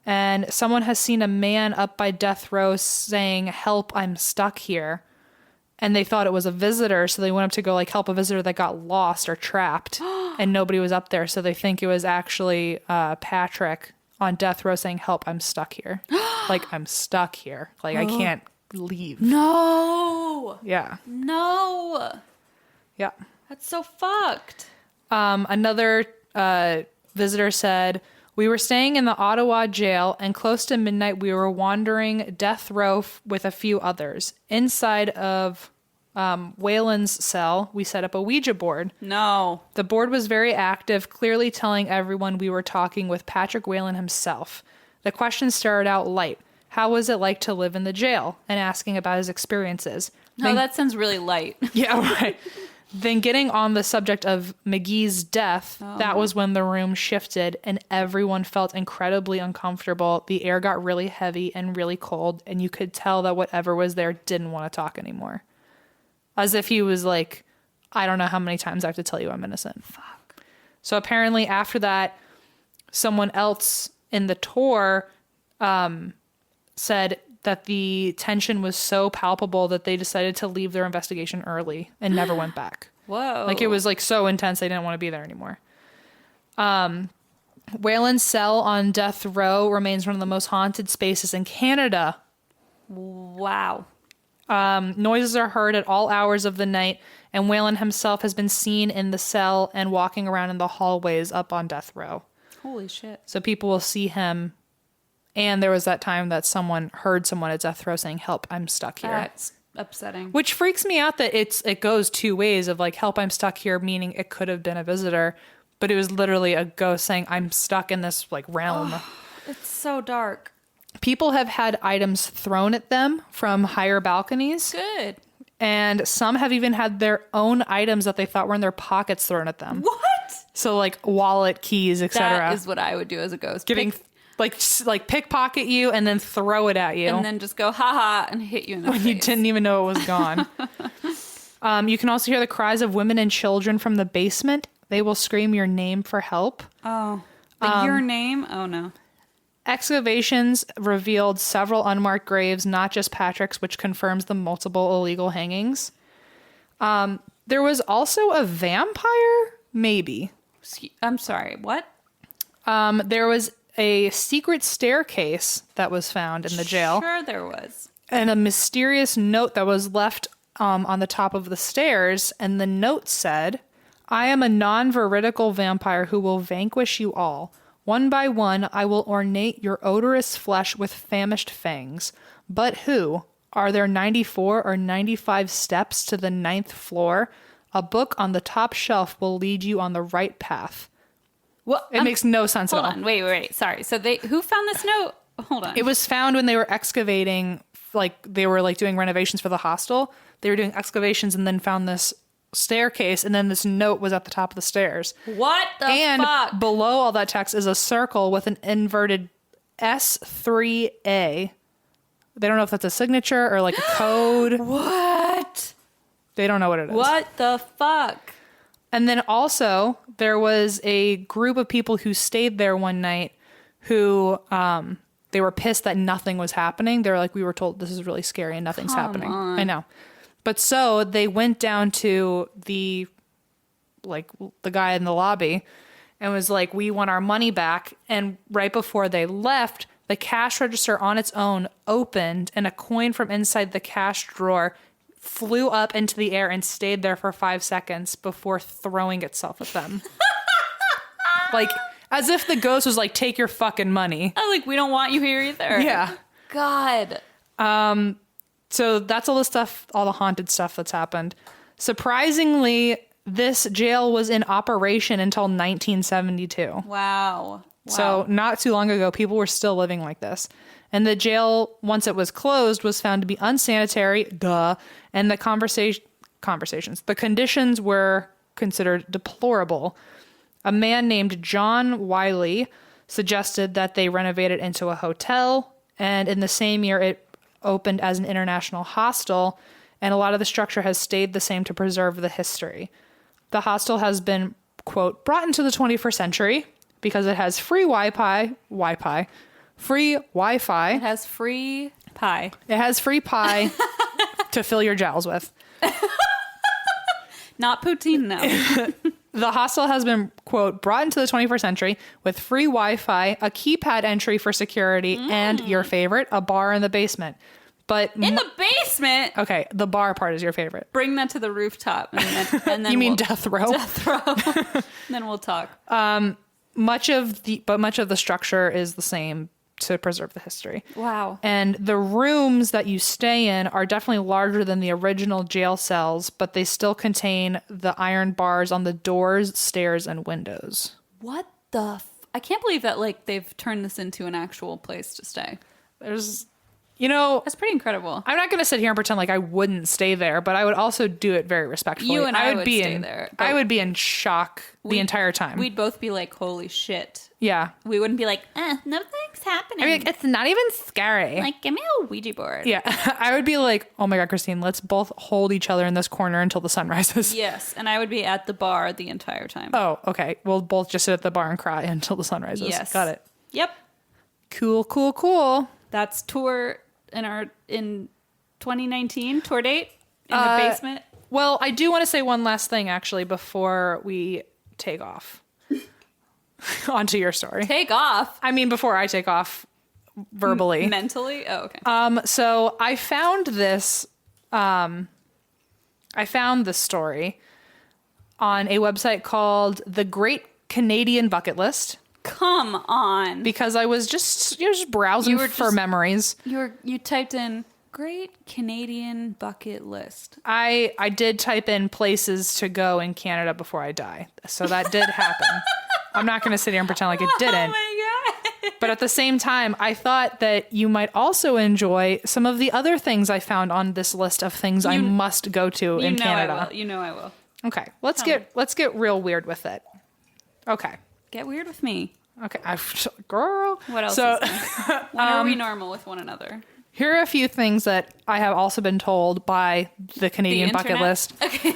And someone has seen a man up by death row saying, help, I'm stuck here. And they thought it was a visitor, so they went up to go like help a visitor that got lost or trapped. And nobody was up there, so they think it was actually Patrick on death row saying, help, I'm stuck here. Like, I'm stuck here. Like, I can't leave. No. Yeah. No. Yeah. That's so fucked. Another visitor said, we were staying in the Ottawa Jail, and close to midnight, we were wandering death row with a few others. Inside of Whalen's cell, we set up a Ouija board. No. The board was very active, clearly telling everyone we were talking with Patrick Whalen himself. The questions started out light. How was it like to live in the jail? And asking about his experiences. No, that sounds really light. Yeah, right. Then getting on the subject of McGee's death, that was when the room shifted and everyone felt incredibly uncomfortable. The air got really heavy and really cold, and you could tell that whatever was there didn't want to talk anymore. As if he was like, I don't know how many times I have to tell you I'm innocent. Fuck. So apparently after that, someone else in the tour said that the tension was so palpable that they decided to leave their investigation early and never went back. Whoa. Like, it was like so intense they didn't want to be there anymore. Whalen's cell on death row remains one of the most haunted spaces in Canada. Wow. Noises are heard at all hours of the night, and Whalen himself has been seen in the cell and walking around in the hallways up on death row. Holy shit. So people will see him And there was that time that someone heard someone at death row saying, "Help, I'm stuck here." That's upsetting. Which freaks me out that it goes two ways of like, "Help, I'm stuck here," meaning it could have been a visitor, but it was literally a ghost saying, "I'm stuck in this like realm." It's so dark. People have had items thrown at them from higher balconies. Good. And some have even had their own items that they thought were in their pockets thrown at them. What? So like wallet, keys, etc. That is what I would do as a ghost. Getting like pickpocket you and then throw it at you. And then just go haha and hit you in the when face. you didn't even know it was gone. You can also hear the cries of women and children from the basement. They will scream your name for help. Oh. Like your name? Oh no. Excavations revealed several unmarked graves, not just Patrick's, which confirms the multiple illegal hangings. There was also a vampire? Maybe. I'm sorry, what? There was a secret staircase that was found in the jail. Sure there was. And a mysterious note that was left on the top of the stairs. And the note said, "I am a non-veridical vampire who will vanquish you all. One by one, I will ornate your odorous flesh with famished fangs. But who? Are there 94 or 95 steps to the 9th floor? A book on the top shelf will lead you on the right path." Well, It makes no sense at all. hold on, wait. Sorry. So who found this note? Hold on. It was found when they were excavating, like they were like doing renovations for the hostel. They were doing excavations and then found this staircase, and then this note was at the top of the stairs. What the And fuck? below all that text is a circle with an inverted S3A. They don't know if that's a signature or like a code. What? They don't know what it is. What the fuck? And then also there was a group of people who stayed there one night who they were pissed that nothing was happening. They were like, "We were told this is really scary and nothing's happening." on. I know. But so they went down to the guy in the lobby and was like, "We want our money back." And right before they left, the cash register on its own opened and a coin from inside the cash drawer flew up into the air and stayed there for 5 seconds before throwing itself at them. Like, as if the ghost was like, "Take your fucking money." I'm like, we don't want you here either. Yeah. God. So that's all the stuff, all the haunted stuff that's happened. Surprisingly, this jail was in operation until 1972. Wow. So not too long ago, people were still living like this. And the jail, once it was closed, was found to be unsanitary, and the the conditions were considered deplorable. A man named John Wiley suggested that they renovate it into a hotel, and in the same year, it opened as an international hostel, and a lot of the structure has stayed the same to preserve the history. The hostel has been, quote, brought into the 21st century because it has free free Wi-Fi. It has free pie. It has free pie to fill your jowls with. Not poutine, though. The hostel has been, quote, brought into the 21st century with free Wi-Fi, a keypad entry for security, and your favorite, a bar in the basement. But In the basement? okay, the bar part is your favorite. Bring that to the rooftop. And then You mean we'll- death row? Death row. Then we'll talk. Much of the structure is the same to preserve the history. Wow. And the rooms that you stay in are definitely larger than the original jail cells, but they still contain the iron bars on the doors, stairs, and windows. What the... I can't believe that, like, they've turned this into an actual place to stay. There's, that's pretty incredible. I'm not going to sit here and pretend like I wouldn't stay there, but I would also do it very respectfully. You and I would be stay in, there, I but would be in shock the entire time. We'd both be like, holy shit. Yeah. We wouldn't be like, nothing's happening. I'd be like, it's not even scary. Like, give me a Ouija board. Yeah. I would be like, oh my God, Christine, let's both hold each other in this corner until the sun rises. Yes, and I would be at the bar the entire time. Oh, okay. We'll both just sit at the bar and cry until the sun rises. Yes. Got it. Yep. Cool. That's tour in 2019 tour date in the basement. Well, I do want to say one last thing actually before we take off onto your story. Take off I mean, before I take off verbally. mentally. Oh, okay. So I found this. I found this story on a website called The Great Canadian Bucket List. Come on. Because I was just browsing for memories. You typed in great Canadian bucket list. I did type in places to go in Canada before I die. So that did happen. I'm not going to sit here and pretend like it didn't. Oh my God. But at the same time, I thought that you might also enjoy some of the other things I found on this list of things I must go to in Canada. You know I will. Okay, let's get real weird with it. Okay. Get weird with me. Okay, girl. What else is there? When are we normal with one another? Here are a few things that I have also been told by the Canadian bucket list. Okay.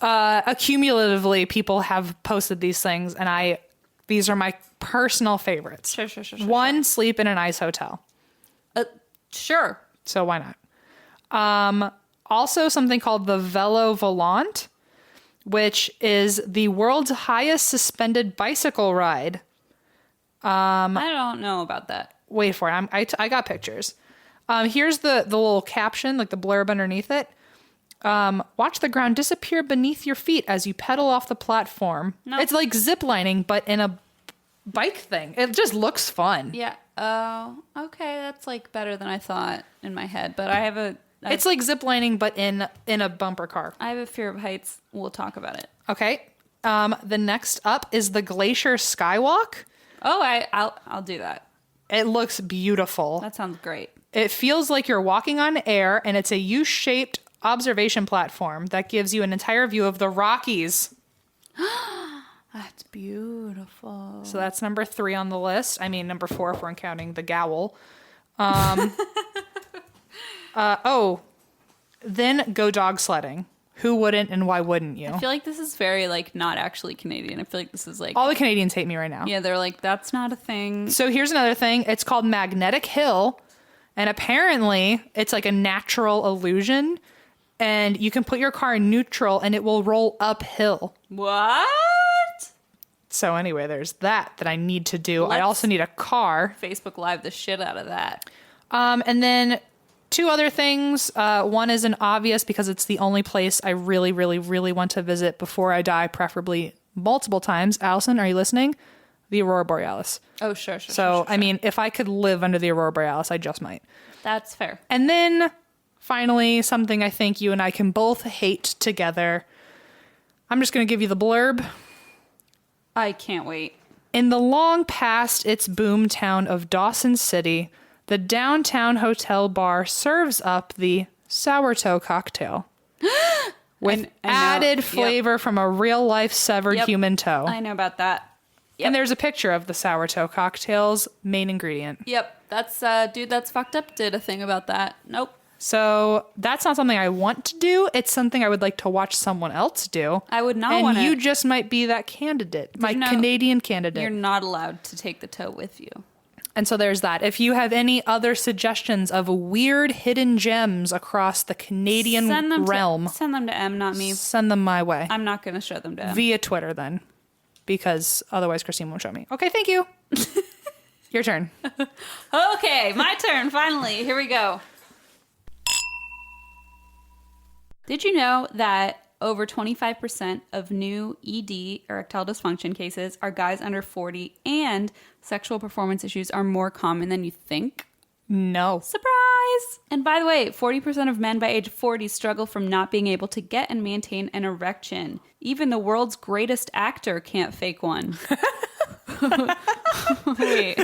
Accumulatively, people have posted these things, and these are my personal favorites. Sure. One, sleep in an ice hotel. Sure. So why not? Also, something called the Velo Volant, which is the world's highest suspended bicycle ride. I don't know about that. Wait for it. I got pictures. Here's the little caption, like the blurb underneath it. Watch the ground disappear beneath your feet as you pedal off the platform. No. It's like ziplining, but in a bike thing. It just looks fun. Yeah. Oh, okay. That's like better than I thought in my head. But I have it's like ziplining, but in a bumper car. I have a fear of heights. We'll talk about it. Okay. The next up is the Glacier Skywalk. Oh, I'll do that. It looks beautiful. That sounds great. It feels like you're walking on air, and it's a U-shaped observation platform that gives you an entire view of the Rockies. That's beautiful. So that's number 3 on the list. I mean, number 4 if we're counting the Gaol. Then go dog sledding. Who wouldn't and why wouldn't you? I feel like this is very like not actually Canadian. I feel like this is like all the Canadians hate me right now. Yeah, they're like, that's not a thing. So here's another thing. It's called Magnetic Hill. And apparently it's like a natural illusion. And you can put your car in neutral and it will roll uphill. What? So anyway, there's that I need to do. I also need a car. Facebook Live the shit out of that. And then 2 other things. One is an obvious because it's the only place I really, really, really want to visit before I die, preferably multiple times. Allison, are you listening? The Aurora Borealis. Oh, sure. So, I mean, if I could live under the Aurora Borealis, I just might. That's fair. And then finally, something I think you and I can both hate together. I'm just going to give you the blurb. I can't wait. In the long past its boom town of Dawson City, the downtown hotel bar serves up the sourdough cocktail with added flavor from a real-life severed human toe. I know about that. Yep. And there's a picture of the sourdough cocktail's main ingredient. Yep. That's Dude That's Fucked Up did a thing about that. Nope. So that's not something I want to do. It's something I would like to watch someone else do. I would not want to. And you just might be that candidate, Canadian candidate. You're not allowed to take the toe with you. And so there's that. If you have any other suggestions of weird hidden gems across the Canadian realm, send them to M, not me. Send them my way. I'm not going to show them to M. Via Twitter then, because otherwise Christine won't show me. Okay, thank you. Your turn. Okay, my turn, finally. Here we go. Did you know that over 25% of new ED, erectile dysfunction cases, are guys under 40, and sexual performance issues are more common than you think? No. Surprise! And by the way, 40% of men by age 40 struggle from not being able to get and maintain an erection. Even the world's greatest actor can't fake one. Wait,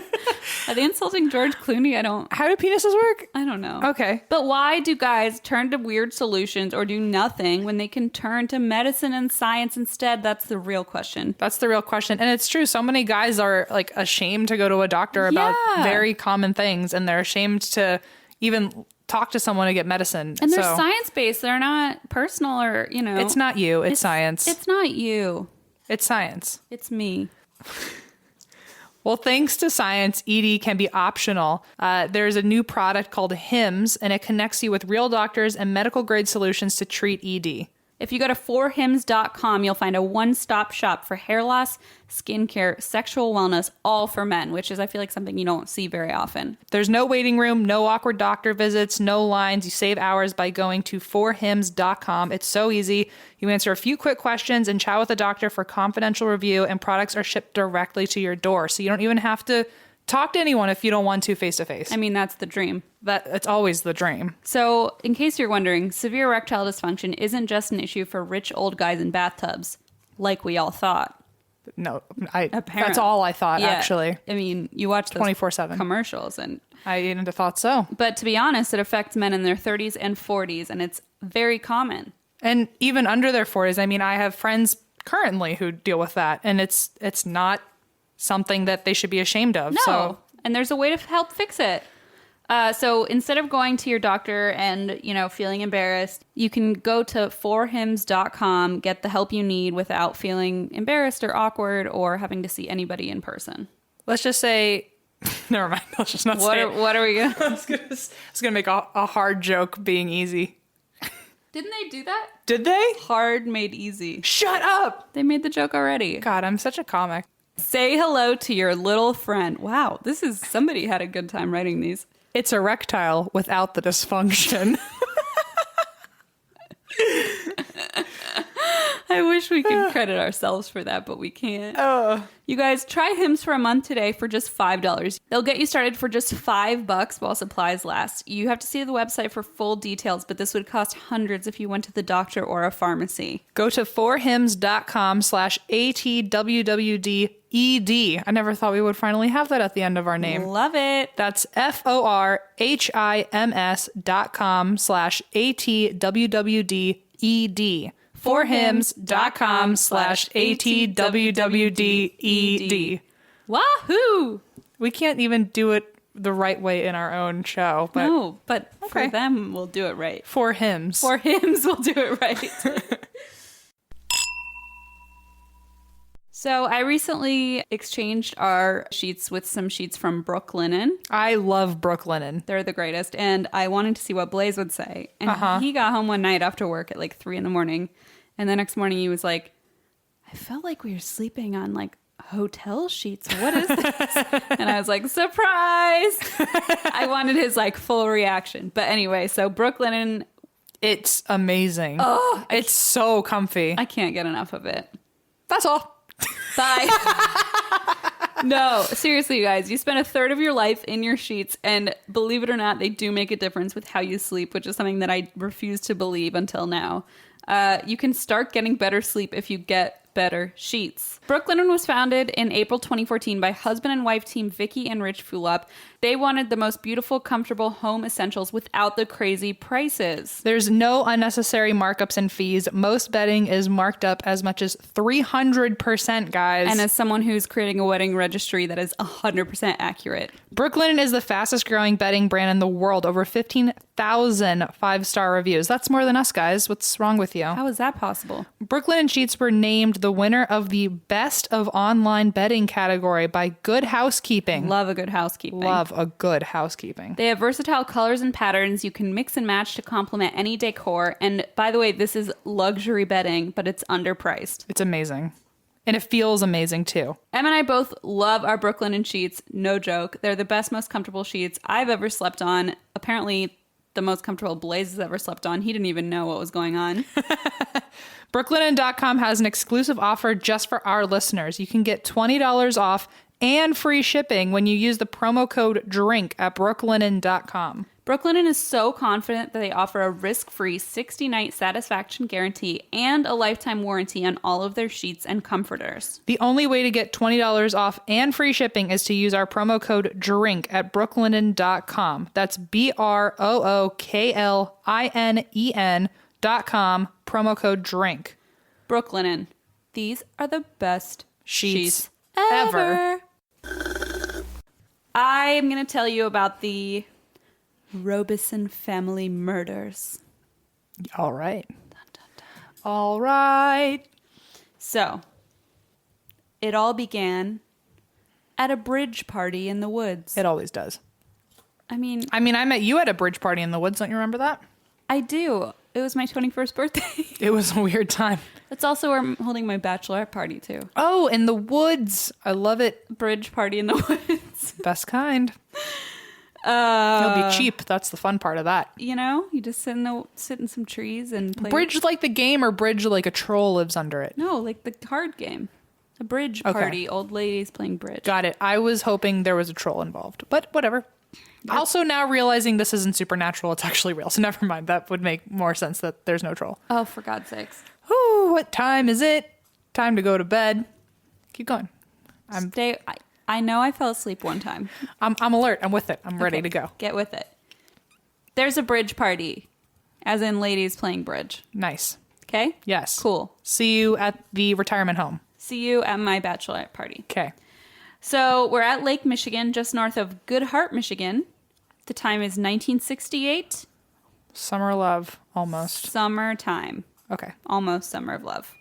are they insulting George Clooney? How do penises work? I don't know. Okay. But why do guys turn to weird solutions or do nothing when they can turn to medicine and science instead? That's the real question. That's the real question. And it's true. So many guys are like ashamed to go to a doctor about very common things, and they're ashamed to even talk to someone to get medicine. And they're science-based. They're not personal or, It's not you. It's science. It's not you. It's science. It's me. Well, thanks to science, ED can be optional. There's a new product called HIMS, and it connects you with real doctors and medical grade solutions to treat ED. If you go to forhims.com, you'll find a one-stop shop for hair loss, skincare, sexual wellness, all for men, which is, I feel like, something you don't see very often. There's no waiting room, no awkward doctor visits, no lines. You save hours by going to forhims.com. It's so easy. You answer a few quick questions and chat with a doctor for confidential review, and products are shipped directly to your door. So you don't even have to talk to anyone if you don't want to face-to-face. I mean, that's the dream. It's always the dream. So, in case you're wondering, severe erectile dysfunction isn't just an issue for rich old guys in bathtubs, like we all thought. No, Apparently. that's all I thought, actually. I mean, you watch those 24/7 commercials and... I even thought so. But to be honest, it affects men in their 30s and 40s, and it's very common. And even under their 40s. I mean, I have friends currently who deal with that, and it's not something that they should be ashamed of. No, So, and there's a way to help fix it. So instead of going to your doctor and, feeling embarrassed, you can go to forhims.com, get the help you need without feeling embarrassed or awkward or having to see anybody in person. let's just say, never mind. Let's just not say it. What are we going I was gonna make a hard joke being easy. Didn't they do that? Did they? Hard made easy. Shut up! They made the joke already. God, I'm such a comic. Say hello to your little friend. Wow, somebody had a good time writing these. It's erectile without the dysfunction. I wish we could credit ourselves for that, but we can't. You guys, try Hims for a month today for just $5. They'll get you started for just $5 while supplies last. You have to see the website for full details, but this would cost hundreds if you went to the doctor or a pharmacy. Go to forhims.com/ATWWDED. I never thought we would finally have that at the end of our name. Love it. That's FORHIMS.com/ATWWDED. forhims.com/ATWWDED. Wahoo! We can't even do it the right way in our own show. But No, but Okay. for them, we'll do it right. For Hims. For Hims, we'll do it right. So I recently exchanged our sheets with some sheets from Brooklinen. I love Brooklinen. They're the greatest. And I wanted to see what Blaze would say. And he got home one night after work at like 3 a.m. And the next morning he was like, I felt like we were sleeping on like hotel sheets. What is this? And I was like, surprise. I wanted his like full reaction. But anyway, so Brooklinen. It's amazing. Oh, it's so comfy. I can't get enough of it. That's all. Bye. No, seriously, you guys, you spend a third of your life in your sheets, and believe it or not, they do make a difference with how you sleep, which is something that I refuse to believe until now. You can start getting better sleep if you get better sheets. Brooklinen was founded in April 2014 by husband and wife team Vicky and Rich Fulop. They wanted the most beautiful, comfortable home essentials without the crazy prices. There's no unnecessary markups and fees. Most bedding is marked up as much as 300%, guys. And as someone who's creating a wedding registry, that is 100% accurate. Brooklinen is the fastest growing bedding brand in the world. Over 15,000 five-star reviews. That's more than us, guys. What's wrong with you? How is that possible? Brooklinen sheets were named the winner of the Best of Online Bedding category by Good Housekeeping. Love a good housekeeping. Love a good housekeeping. They have versatile colors and patterns you can mix and match to complement any decor. And by the way, this is luxury bedding, but it's underpriced. It's amazing. And it feels amazing too. Em and I both love our Brooklinen sheets. No joke. They're the best, most comfortable sheets I've ever slept on. Apparently, the most comfortable Blaze has ever slept on. He didn't even know what was going on. Brooklinen.com has an exclusive offer just for our listeners. You can get $20 off and free shipping when you use the promo code DRINK at brooklinen.com. Brooklinen is so confident that they offer a risk-free 60-night satisfaction guarantee and a lifetime warranty on all of their sheets and comforters. The only way to get $20 off and free shipping is to use our promo code DRINK at brooklinen.com. That's BROOKLINEN.com, promo code DRINK. Brooklinen. These are the best sheets ever. I am going to tell you about the Robison Family Murders. All right. All right. So, it all began at a bridge party in the woods. It always does. I mean, I met you at a bridge party in the woods. Don't you remember that? I do. It was my 21st birthday. It was a weird time. That's also where I'm holding my bachelorette party too. Oh, in the woods. I love it. Bridge party in the woods. Best kind. It'll be cheap. That's the fun part of that. You know, you just sit in some trees and play. Bridge like the game, or bridge like a troll lives under it? No, like the card game. A bridge Okay. party. Old ladies playing bridge. Got it. I was hoping there was a troll involved, but whatever. Also, now realizing this isn't supernatural, it's actually real. So never mind. That would make more sense that there's no troll. Oh, for God's sakes. Ooh, what time is it? Time to go to bed. Keep going. I know I fell asleep one time. I'm alert. I'm with it. I'm ready to go. Get with it. There's a bridge party, as in ladies playing bridge. Nice. Okay? Yes. Cool. See you at the retirement home. See you at my bachelorette party. Okay. So we're at Lake Michigan, just north of Good Heart, Michigan. The time is 1968. Summer love, almost. Summertime. Okay. Almost summer of love.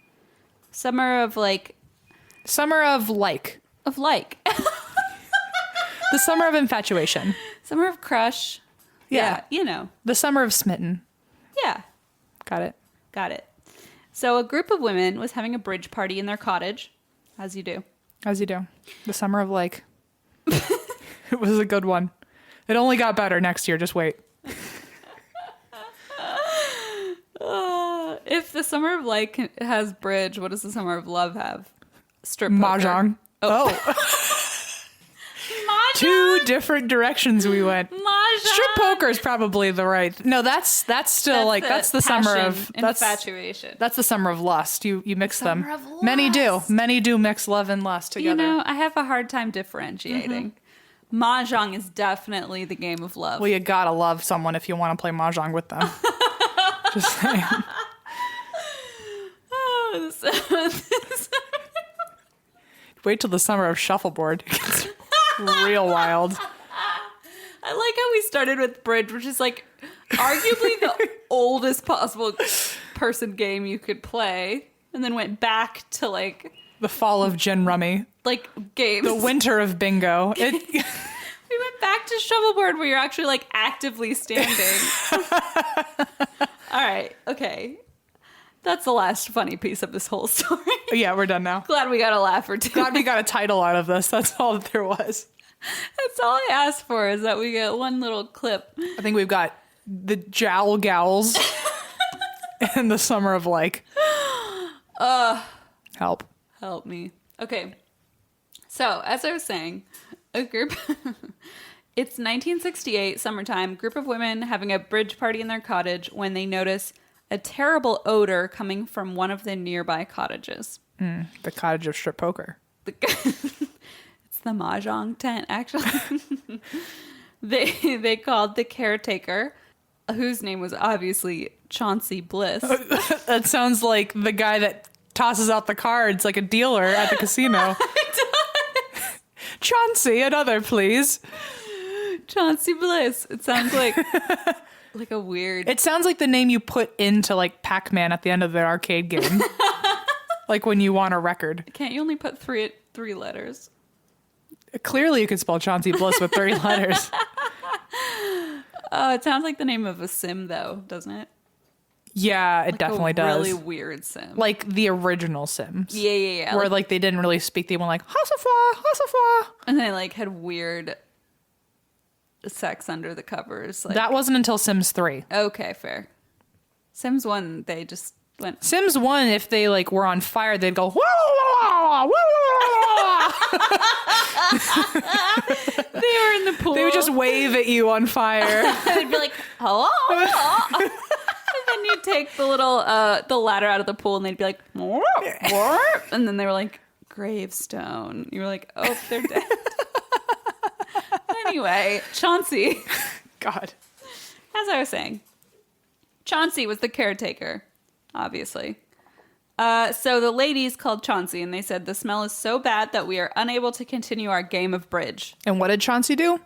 Summer of like. Summer of like. Of like. The summer of infatuation. Summer of crush. Yeah. You know. The summer of smitten. Yeah. Got it. Got it. So a group of women was having a bridge party in their cottage, as you do. As you do. The summer of like. It was a good one. It only got better next year. Just wait. If the summer of like has bridge, what does the summer of love have? Strip poker. Mahjong. Oh. Mahjong. Two different directions we went. Mahjong. Strip poker is probably the right. No, that's still that's the summer of infatuation. That's the summer of lust. You mix them. Summer of lust. Many do mix love and lust together. You know, I have a hard time differentiating. Mahjong is definitely the game of love. Well, you gotta love someone if you want to play mahjong with them. Just saying. Wait till the summer of shuffleboard. It gets real wild. I like how we started with bridge, which is like arguably the oldest possible person game you could play, and then went back to like The fall of gin rummy. like games. The winter of bingo. We went back to shovelboard where you're actually like actively standing. All right, okay. That's the last funny piece of this whole story. Yeah, we're done now. Glad we got a laugh or two. Glad we got a title out of this. That's all that there was. That's all I asked for, is that we get one little clip. I think we've got the jowl gals and the summer of like. Help. Help me. Okay. So, as I was saying, a group... It's 1968, summertime. Group of women having a bridge party in their cottage when they notice a terrible odor coming from one of the nearby cottages. The cottage of strip poker. It's the mahjong tent, actually. They called the caretaker, whose name was obviously Chauncey Bliss. That sounds like the guy that tosses out the cards like a dealer at the casino. Chauncey, another, please. Chauncey Bliss. It sounds like like a weird... It sounds like the name you put into like Pac-Man at the end of the arcade game. Like when you want a record. Can't you only put three letters? Clearly you could spell Chauncey Bliss with 30 letters. Oh, it sounds like the name of a sim, though, doesn't it? Yeah, it definitely does. Really weird sim. Like the original Sims. Yeah. Where like they didn't really speak. They went like, Hasafwa. And they like had weird sex under the covers. Like, That wasn't until Sims 3. okay, fair. Sims 1, they just went... Sims 1, if they like were on fire, they'd go, wah, wah, wah. They were in the pool. They would just wave at you on fire. They'd be like, hello? And then you'd take the little, the ladder out of the pool and they'd be like, what? And then they were like, gravestone. You were like, oh, they're dead. Anyway, Chauncey. God. As I was saying, Chauncey was the caretaker, obviously. So the ladies called Chauncey and they said, the smell is so bad that we are unable to continue our game of bridge. And what did Chauncey do?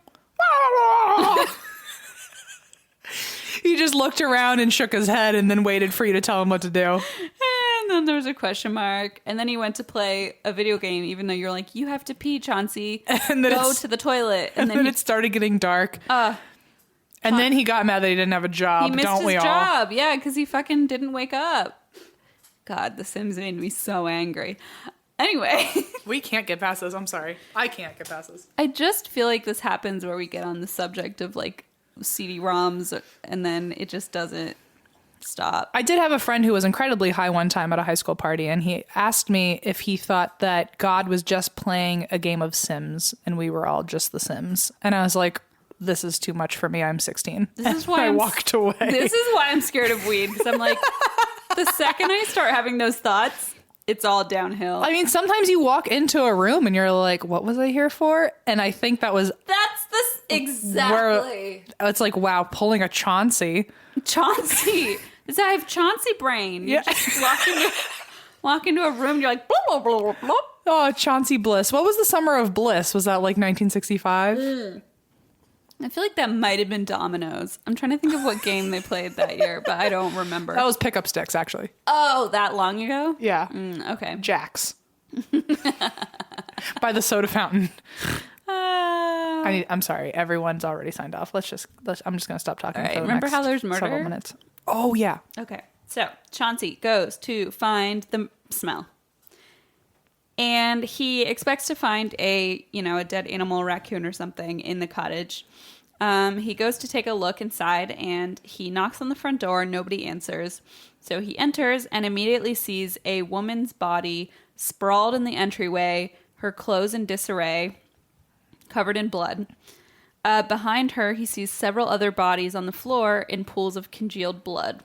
He just looked around and shook his head and then waited for you to tell him what to do. And then there was a question mark. And then he went to play a video game, even though you're like, you have to pee, Chauncey. And then Go to the toilet. And then it started getting dark. And And then he got mad that he didn't have a job. He missed don't his we all? job. Yeah, because he fucking didn't wake up. God, The Sims made me so angry. Anyway. We can't get past this. I'm sorry. I can't get past this. I just feel like this happens where we get on the subject of like CD-ROMs and then it just doesn't stop. I did have a friend who was incredibly high one time at a high school party, and he asked me if he thought that God was just playing a game of Sims and we were all just the Sims. And I was like, this is too much for me. I'm 16. This is why I walked away. This is why I'm scared of weed, because I'm like, the second I start having those thoughts, it's all downhill. I mean, sometimes you walk into a room and you're like, what was I here for? And I think That's this exactly. It's like, wow, pulling a Chauncey. Chauncey. I have Chauncey brain. You just walk into a room, you're like, blah, blah, blah, blah, blah. Oh, Chauncey Bliss. What was the summer of bliss? Was that like 1965? I feel like that might have been Dominoes. I'm trying to think of what game they played that year, but I don't remember. That was Pickup Sticks, actually. Oh, that long ago? Yeah. Okay. Jack's. By the soda fountain. I'm sorry. Everyone's already signed off. I'm just going to stop talking. All right. For the Remember next how there's murder? several minutes. Oh, yeah. Okay. So Chauncey goes to find the smell. And he expects to find a dead animal, raccoon or something in the cottage. He goes to take a look inside and he knocks on the front door. Nobody answers. So he enters and immediately sees a woman's body sprawled in the entryway, her clothes in disarray, covered in blood. Behind her, he sees several other bodies on the floor in pools of congealed blood.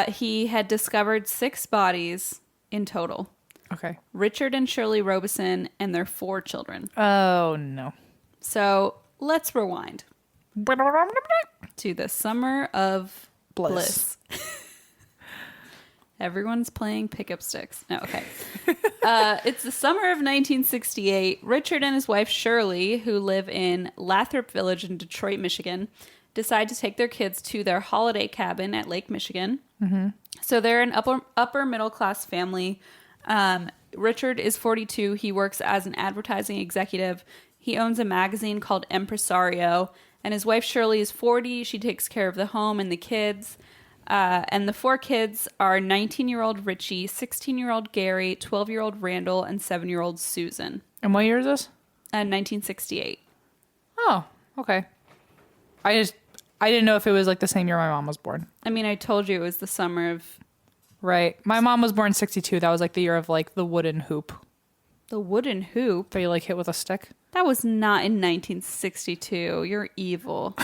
He had discovered 6 bodies in total. Okay. Richard and Shirley Robeson and their 4 children. Oh, no. So let's rewind to the summer of bliss. Everyone's playing pickup sticks. No, okay. It's the summer of 1968. Richard and his wife Shirley, who live in Lathrop Village in Detroit, Michigan, decide to take their kids to their holiday cabin at Lake Michigan. Mm-hmm. So they're an upper middle class family. Richard is 42. He works as an advertising executive. He owns a magazine called Empresario. And his wife Shirley is 40. She takes care of the home and the kids. And the 4 kids are 19-year-old Richie, 16-year-old Gary, 12-year-old Randall, and 7-year-old Susan. And what year is this? 1968. Oh, okay. I didn't know if it was like the same year my mom was born. I mean, I told you it was the summer of... Right. My mom was born in 62. That was like the year of like the wooden hoop. The wooden hoop? That you like hit with a stick? That was not in 1962. You're evil.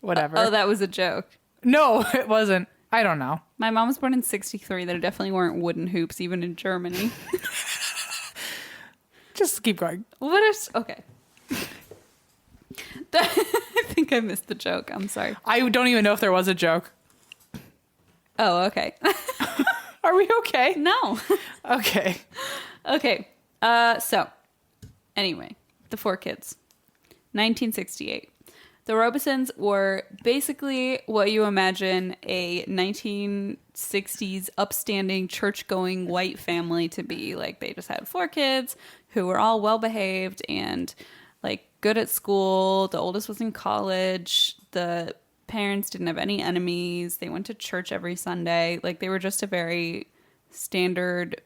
Whatever. Oh, that was a joke. No, it wasn't. I don't know. My mom was born in 63. There definitely weren't wooden hoops, even in Germany. Just keep going. What if... Okay. I think I missed the joke. I'm sorry. I don't even know if there was a joke. Oh, okay. Are we okay? No. Okay. Okay. So, anyway, the 4 kids. 1968. The Robisons were basically what you imagine a 1960s upstanding church-going white family to be. Like, they just had 4 kids who were all well-behaved and, like, good at school. The oldest was in college. The parents didn't have any enemies. They went to church every Sunday. Like, they were just a very standard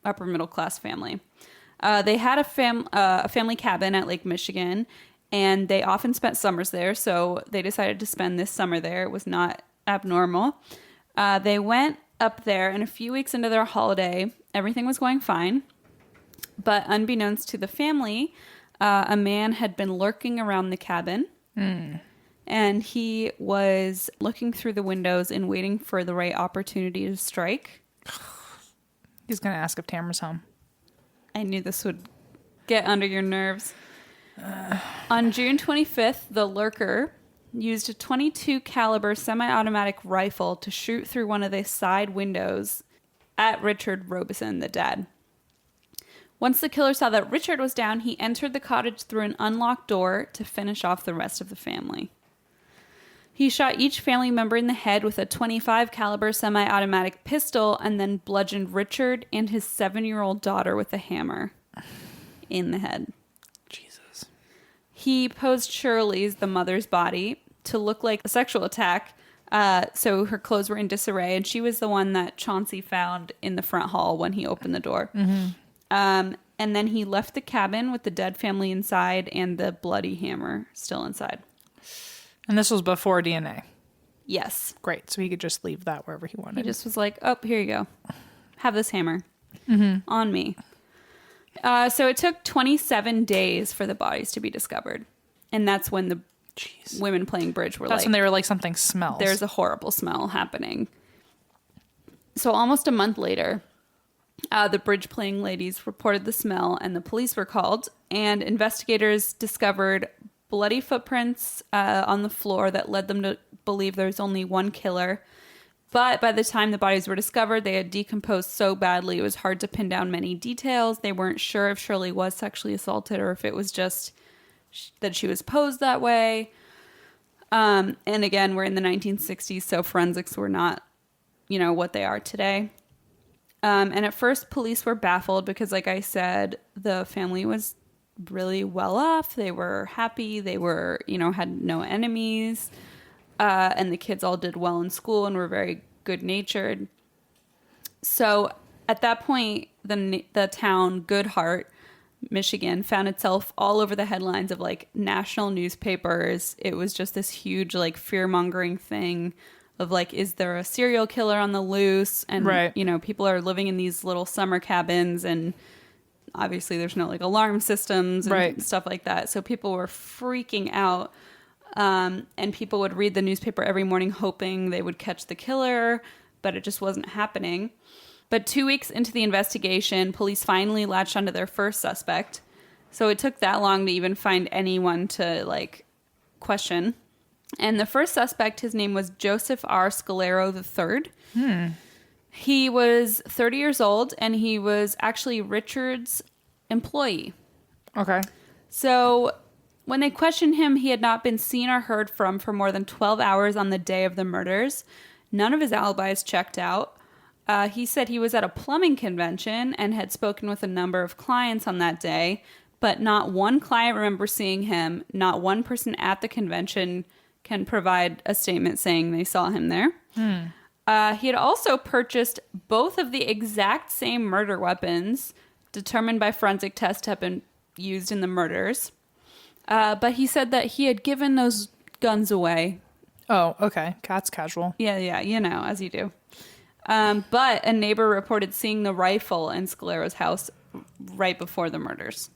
upper-middle-class family. They had a family cabin at Lake Michigan, and they often spent summers there, so they decided to spend this summer there. It was not abnormal. They went up there, and a few weeks into their holiday, everything was going fine. But unbeknownst to the family, a man had been lurking around the cabin, and he was looking through the windows and waiting for the right opportunity to strike. He's going to ask if Tamara's home. I knew this would get under your nerves. On June 25th, the lurker used a .22 caliber semi-automatic rifle to shoot through one of the side windows at Richard Robeson, the dad. Once the killer saw that Richard was down, he entered the cottage through an unlocked door to finish off the rest of the family. He shot each family member in the head with a .25 caliber semi-automatic pistol and then bludgeoned Richard and his 7-year-old daughter with a hammer in the head. Jesus. He posed Shirley's, the mother's body, to look like a sexual attack. So her clothes were in disarray, and she was the one that Chauncey found in the front hall when he opened the door. And then he left the cabin with the dead family inside and the bloody hammer still inside. And this was before DNA. Yes. Great. So he could just leave that wherever he wanted. He just was like, oh, here you go. Have this hammer on me. So it took 27 days for the bodies to be discovered. And that's when the women playing bridge were That's when they were like, something smells. there's a horrible smell happening. So almost a month later, the bridge playing ladies reported the smell and the police were called. And investigators discovered bloody footprints on the floor that led them to believe there was only one killer. But by the time the bodies were discovered, they had decomposed so badly it was hard to pin down many details. They weren't sure if Shirley was sexually assaulted or if it was just that she was posed that way. And again, we're in the 1960s, so forensics were not, what they are today. And at first, police were baffled because, like I said, the family was really well off. They were happy. They were, had no enemies. And the kids all did well in school and were very good-natured. So at that point, the town Goodhart, Michigan, found itself all over the headlines of like national newspapers. It was just this huge like fear-mongering thing of like, is there a serial killer on the loose? And, right. People are living in these little summer cabins and obviously there's no like alarm systems and right. stuff like that. So people were freaking out. And people would read the newspaper every morning hoping they would catch the killer, but it just wasn't happening. But 2 weeks into the investigation, police finally latched onto their first suspect. So it took that long to even find anyone to like question. And the first suspect, his name was Joseph R. Scalero III. He was 30 years old and he was actually Richard's employee. Okay. So when they questioned him, he had not been seen or heard from for more than 12 hours on the day of the murders. None of his alibis checked out. He said he was at a plumbing convention and had spoken with a number of clients on that day, but not one client remembers seeing him. Not one person at the convention can provide a statement saying they saw him there. He had also purchased both of the exact same murder weapons determined by forensic tests to have been used in the murders. But he said that he had given those guns away. Oh, okay. That's casual. Yeah, as you do. But a neighbor reported seeing the rifle in Scalero's house right before the murders.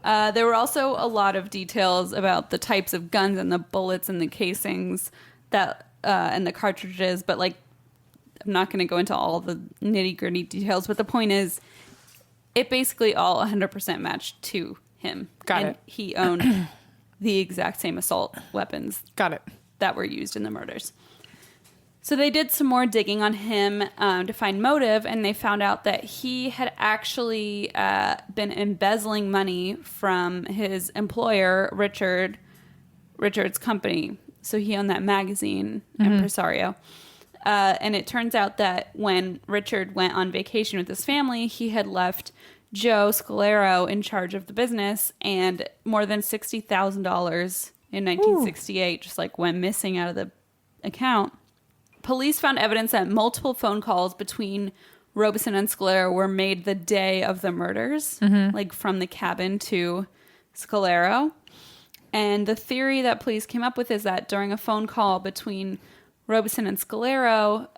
There were also a lot of details about the types of guns and the bullets and the casings that and the cartridges, but like I'm not going to go into all the nitty-gritty details, but the point is it basically all 100% matched to him. Got it. He owned the exact same assault weapons. Got it. That were used in the murders. So they did some more digging on him to find motive, and they found out that he had actually been embezzling money from his employer, Richard's company. So he owned that magazine, Impresario. And it turns out that when Richard went on vacation with his family, he had left Joe Scalero in charge of the business, and more than $60,000 in 1968 just like went missing out of the account. Police found evidence that multiple phone calls between Robeson and Scalero were made the day of the murders, like from the cabin to Scalero. And the theory that police came up with is that during a phone call between Robeson and Scalero,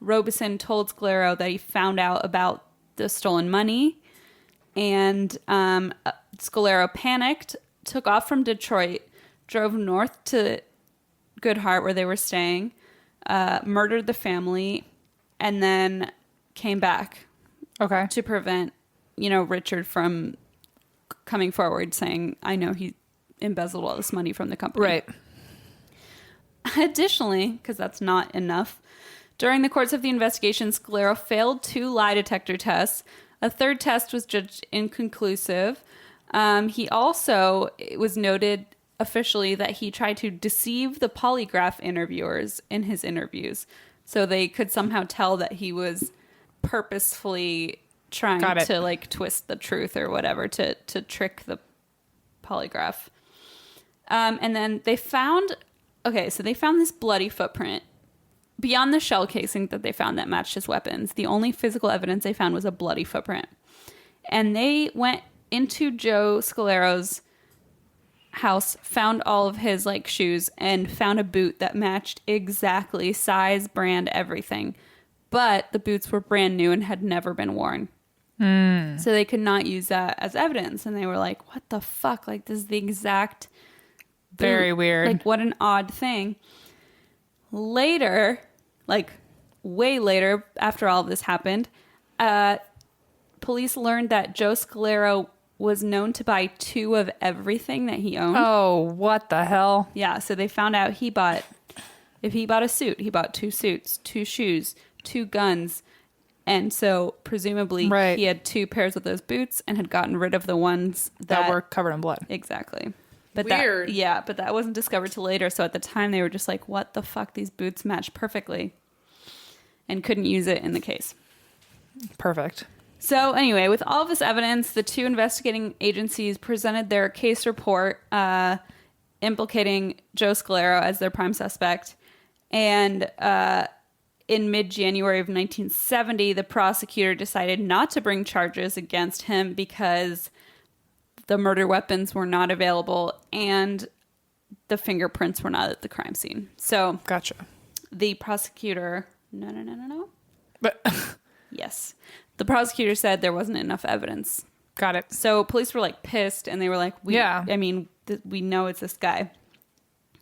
Robeson told Scalero that he found out about the stolen money, and Scalero panicked, took off from Detroit, drove north to Goodhart where they were staying, murdered the family, and then came back. Okay. To prevent, Richard from coming forward saying, I know he embezzled all this money from the company. Right. Additionally, because that's not enough, during the course of the investigation, Scalero failed 2 lie detector tests. A third test was judged inconclusive. He also, it was noted officially that he tried to deceive the polygraph interviewers in his interviews. So they could somehow tell that he was purposefully trying to like twist the truth or whatever to trick the polygraph. And then they found this bloody footprint. Beyond the shell casing that they found that matched his weapons, the only physical evidence they found was a bloody footprint. And they went into Joe Scalero's house, found all of his like shoes, and found a boot that matched exactly size, brand, everything. But the boots were brand new and had never been worn. So they could not use that as evidence. And they were like, what the fuck? Like, this is the exact boot. Very weird. Like, what an odd thing. Later, like way later, after all of this happened, police learned that Joe Scalero was known to buy 2 of everything that he owned. Oh, what the hell? Yeah, so they found out if he bought a suit, he bought 2 suits, 2 shoes, 2 guns. And so presumably he had 2 pairs of those boots and had gotten rid of the ones that were covered in blood. Exactly. But Weird. But that wasn't discovered till later. So at the time they were just like, what the fuck? These boots match perfectly. And couldn't use it in the case. Perfect. So anyway, with all of this evidence, the 2 investigating agencies presented their case report implicating Joe Scalero as their prime suspect. And in mid-January of 1970, the prosecutor decided not to bring charges against him because the murder weapons were not available and the fingerprints were not at the crime scene. So gotcha. The prosecutor... No. But Yes. The prosecutor said there wasn't enough evidence. Got it. So police were like pissed and they were like, we know it's this guy.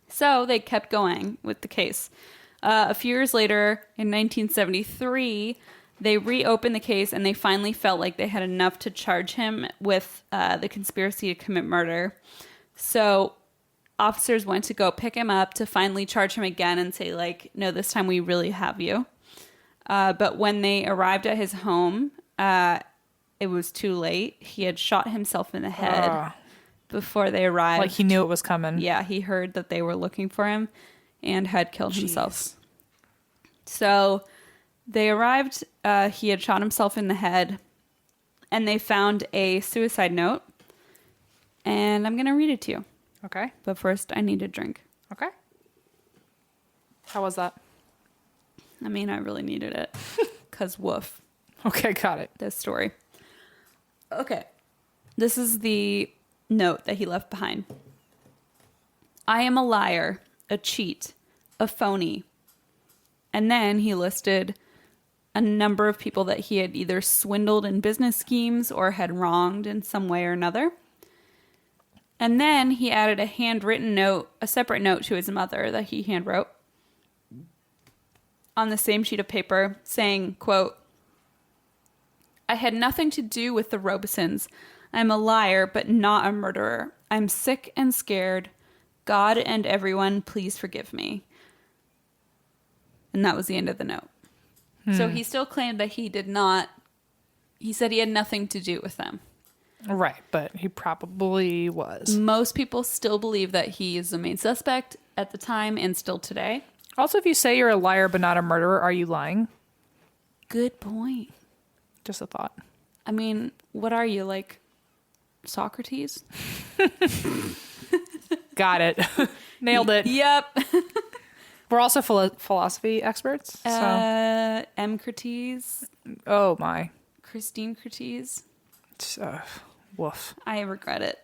So they kept going with the case. A few years later, in 1973, they reopened the case and they finally felt like they had enough to charge him with the conspiracy to commit murder. So officers went to go pick him up to finally charge him again and say, like, no, this time we really have you. But when they arrived at his home, it was too late. He had shot himself in the head before they arrived. Like he knew it was coming. Yeah, he heard that they were looking for him and had killed himself. So they arrived. He had shot himself in the head, and they found a suicide note. And I'm going to read it to you. Okay. But first, I need a drink. Okay. How was that? I mean, I really needed it. Because woof. Okay, got it. This story. Okay. This is the note that he left behind. I am a liar, a cheat, a phony. And then he listed a number of people that he had either swindled in business schemes or had wronged in some way or another. And then he added a handwritten note, a separate note to his mother that he handwrote on the same sheet of paper saying, quote, I had nothing to do with the Robesons. I'm a liar, but not a murderer. I'm sick and scared. God and everyone, please forgive me. And that was the end of the note. So he still claimed that he did not, he said he had nothing to do with them. Right, but he probably was. Most people still believe that he is the main suspect at the time and still today. Also, if you say you're a liar but not a murderer, are you lying? Good point. Just a thought. I mean, what are you, like Socrates? Got it. Nailed it. Yep. We're also philosophy experts. So. Emcrates. Oh, my. Christine Crates. Woof. I regret it.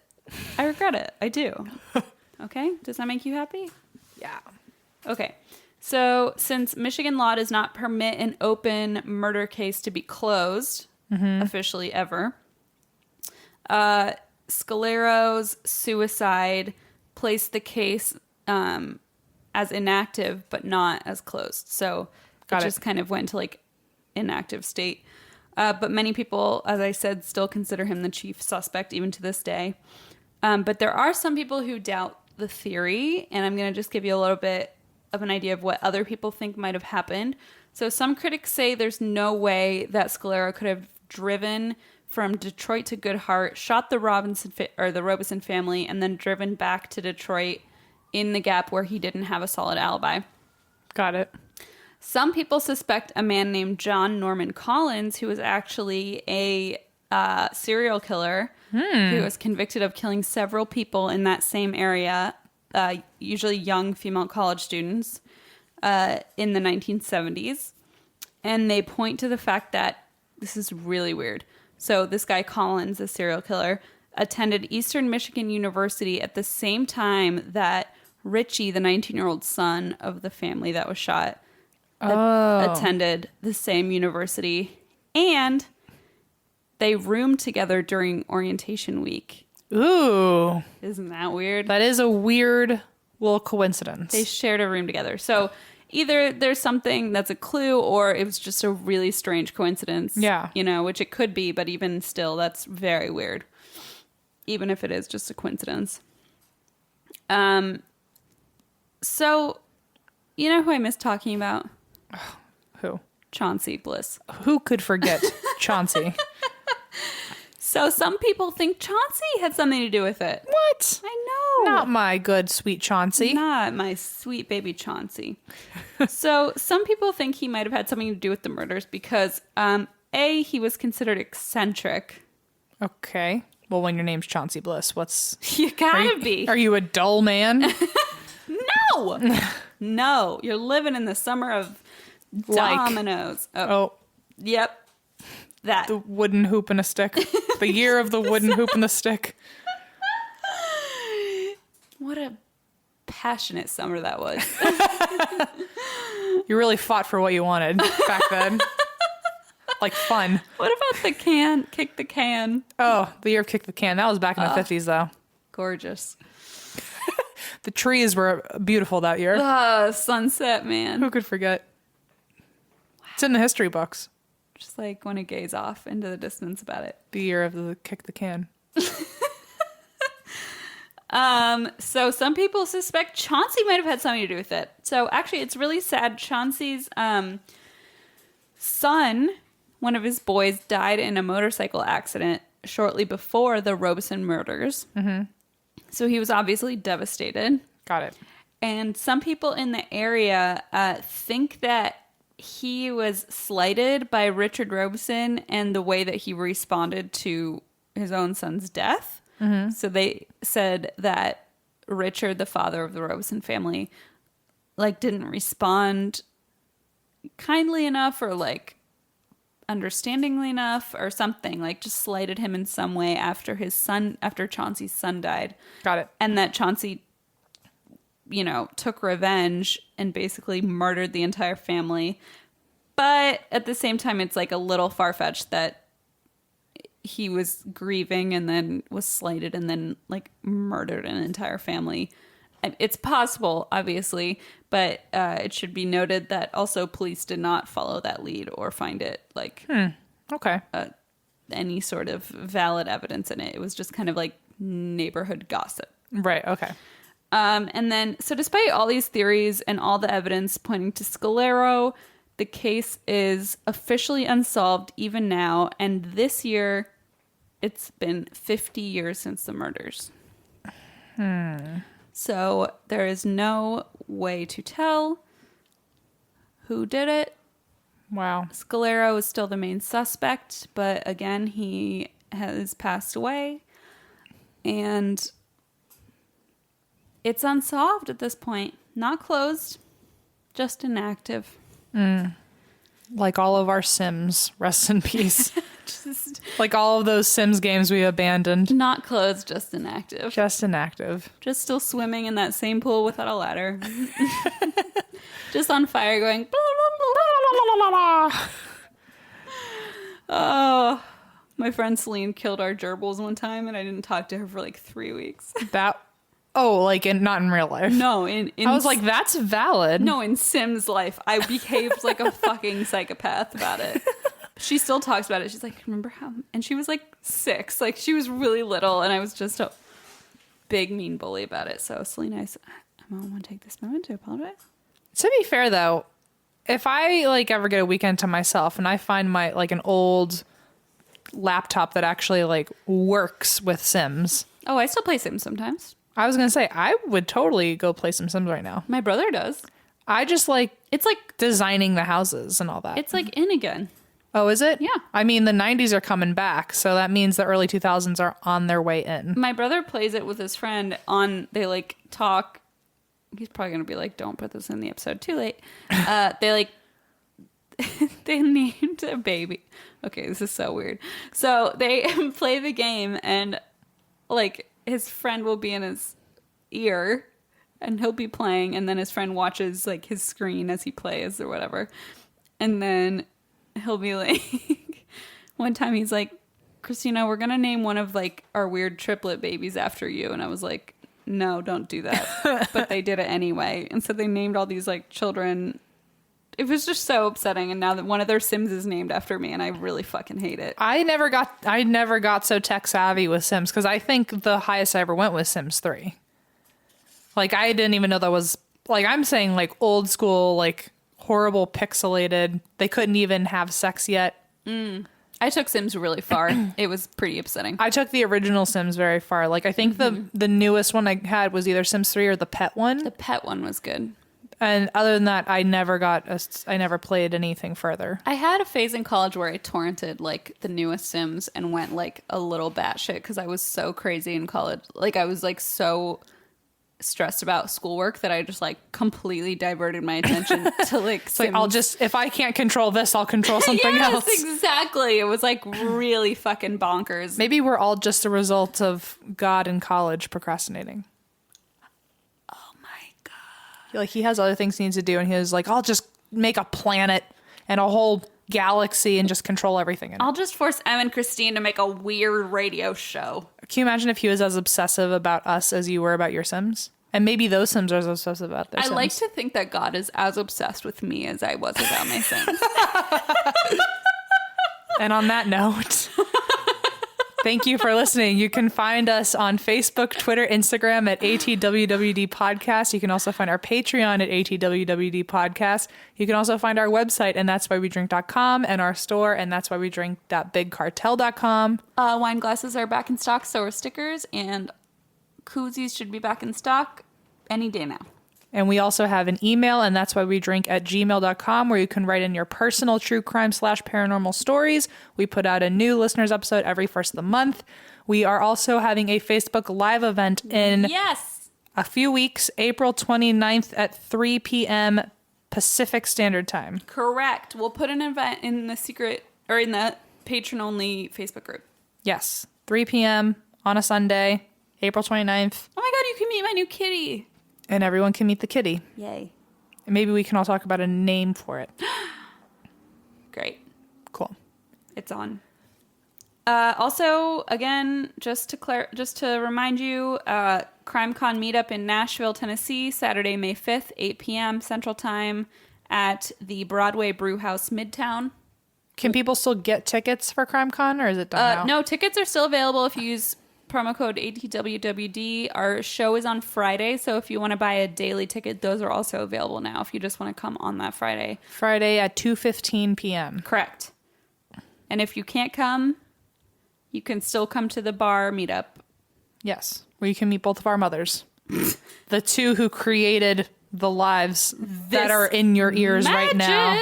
I do. Okay? Does that make you happy? Yeah. Okay. So, since Michigan law does not permit an open murder case to be closed, officially ever, Scalero's suicide placed the case as inactive, but not as closed. So, it just kind of went to like inactive state. But many people, as I said, still consider him the chief suspect even to this day. But there are some people who doubt the theory, and I'm going to just give you a little bit of an idea of what other people think might have happened. So some critics say there's no way that Scalero could have driven from Detroit to Good Heart, shot the Robeson family, and then driven back to Detroit in the gap where he didn't have a solid alibi. Got it. Some people suspect a man named John Norman Collins, who was actually a serial killer who was convicted of killing several people in that same area, usually young female college students, in the 1970s. And they point to the fact that this is really weird. So this guy Collins, a serial killer, attended Eastern Michigan University at the same time that Richie, the 19-year-old son of the family that was shot, attended the same university. And they roomed together during orientation week. Ooh. Isn't that weird? That is a weird little coincidence. They shared a room together. So either there's something that's a clue or it was just a really strange coincidence. Yeah. You know, which it could be, but even still, that's very weird. Even if it is just a coincidence. So, you know who I miss talking about? Who? Chauncey Bliss. Who could forget Chauncey? So some people think Chauncey had something to do with it. What? I know. Not my good, sweet Chauncey. Not my sweet baby Chauncey. So some people think he might have had something to do with the murders because, A, he was considered eccentric. Okay. Well, when your name's Chauncey Bliss, what's... You gotta be. Are you a dull man? No! No. You're living in the summer of dominoes. Oh. Yep. That. The wooden hoop and a stick. The year of the wooden hoop and the stick. What a passionate summer that was. You really fought for what you wanted back then. Like fun. What about the can? Kick the can. Oh, the year of Kick the Can. That was back in the 50s, though. Gorgeous. The trees were beautiful that year. Sunset, man. Who could forget? Wow. It's in the history books. Just like want to gaze off into the distance about it. The year of the Kick the Can. So some people suspect Chauncey might have had something to do with it. So actually, it's really sad. Chauncey's son, one of his boys, died in a motorcycle accident shortly before the Robeson murders. Mm-hmm. So he was obviously devastated. Got it. And some people in the area think that he was slighted by Richard Robeson and the way that he responded to his own son's death. Mm-hmm. So they said that Richard, the father of the Robeson family, like didn't respond kindly enough or like understandingly enough or something, like just slighted him in some way after Chauncey's son died. Got it. And that Chauncey, you know, took revenge and basically murdered the entire family. But at the same time, it's like a little far-fetched that he was grieving and then was slighted and then like murdered an entire family. It's possible, obviously, but it should be noted that also police did not follow that lead or find it like okay any sort of valid evidence in it. It was just kind of like neighborhood gossip. Right. Okay. And then, so despite all these theories and all the evidence pointing to Scalero, the case is officially unsolved even now. And this year, it's been 50 years since the murders. So there is no way to tell who did it. Wow. Scalero is still the main suspect, but again, he has passed away. And it's unsolved at this point. Not closed, just inactive. Like all of our Sims, rest in peace. Just Like all of those Sims games we abandoned. not closed, just inactive. Just inactive. Just still swimming in that same pool without a ladder. Just on fire going. Oh, my friend Celine killed our gerbils one time and I didn't talk to her for like 3 weeks. That. Oh, like not in real life. No, in I was like, that's valid. no, in Sim's life, I behaved like a fucking psychopath about it. She still talks about it. She's like, remember how? And she was like 6. Like she was really little and I was just a big mean bully about it. So Celine, I want to take this moment to apologize. To be fair though, if I like ever get a weekend to myself and I find my like an old laptop that actually like works with Sims. Oh, I still play Sims sometimes. I was going to say, I would totally go play some Sims right now. My brother does. I just like It's like designing the houses and all that. in again. Oh, is it? Yeah. I mean, the 90s are coming back, so that means the early 2000s are on their way in. My brother plays it with his friend they like talk. He's probably going to be like, don't put this in the episode too late. They like, they named a baby. Okay, this is so weird. So they play the game and like his friend will be in his ear and he'll be playing and then his friend watches like his screen as he plays or whatever. And then he'll be like, one time he's like, Christina, we're going to name one of like our weird triplet babies after you. And I was like, no, don't do that. But they did it anyway. And so they named all these like children. It was just so upsetting. And now that one of their Sims is named after me and I really fucking hate it. I never got so tech savvy with Sims because I think the highest I ever went was Sims 3. Like I didn't even know that was like, I'm saying like old school, like horrible pixelated. They couldn't even have sex yet. I took Sims really far. It was pretty upsetting. I took the original Sims very far. Like I think the newest one I had was either Sims 3 or the pet one. The pet one was good. And other than that, I never played anything further. I had a phase in college where I torrented like the newest Sims and went like a little batshit because I was so crazy in college. Like I was like so stressed about schoolwork that I just like completely diverted my attention to like Sims. Like if I can't control this, I'll control something else. Yes, exactly. It was like really fucking bonkers. Maybe we're all just a result of God in college procrastinating. Oh my God. Like he has other things he needs to do and he was like, I'll just make a planet and a whole galaxy and just control everything in it. I'll just force Em and Christine to make a weird radio show. Can you imagine if he was as obsessive about us as you were about your Sims? And maybe those Sims are as obsessive about their Sims. I like to think that God is as obsessed with me as I was about my Sims. And on that note, thank you for listening. You can find us on Facebook, Twitter, Instagram at ATWWD Podcast. You can also find our Patreon at ATWWD Podcast. You can also find our website, and that's why we drink.com, and our store, and that's why we drink.bigcartel.com. Wine glasses are back in stock, so are stickers, and koozies should be back in stock any day now. And we also have an email, and that's why we drink at gmail.com, where you can write in your personal true crime / paranormal stories. We put out a new listeners episode every first of the month. We are also having a Facebook Live event in a few weeks, April 29th at 3 p.m. Pacific Standard Time. Correct. We'll put an event in the secret or in the patron-only Facebook group. Yes, 3 p.m. on a Sunday, April 29th. Oh my God, you can meet my new kitty. And everyone can meet the kitty. Yay. And maybe we can all talk about a name for it. Great. Cool. It's on. Also, again, just to remind you, CrimeCon meetup in Nashville, Tennessee, Saturday, May 5th, 8 p.m. Central Time at the Broadway Brew House Midtown. Can people still get tickets for CrimeCon, or is it done now? No, tickets are still available if you use promo code ATWWD. Our show is on Friday, so if you want to buy a daily ticket, those are also available now if you just want to come on that Friday. Friday at 2:15 p.m. Correct. And if you can't come, you can still come to the bar meetup. Yes, where you can meet both of our mothers. The two who created the lives that are in your ears right now.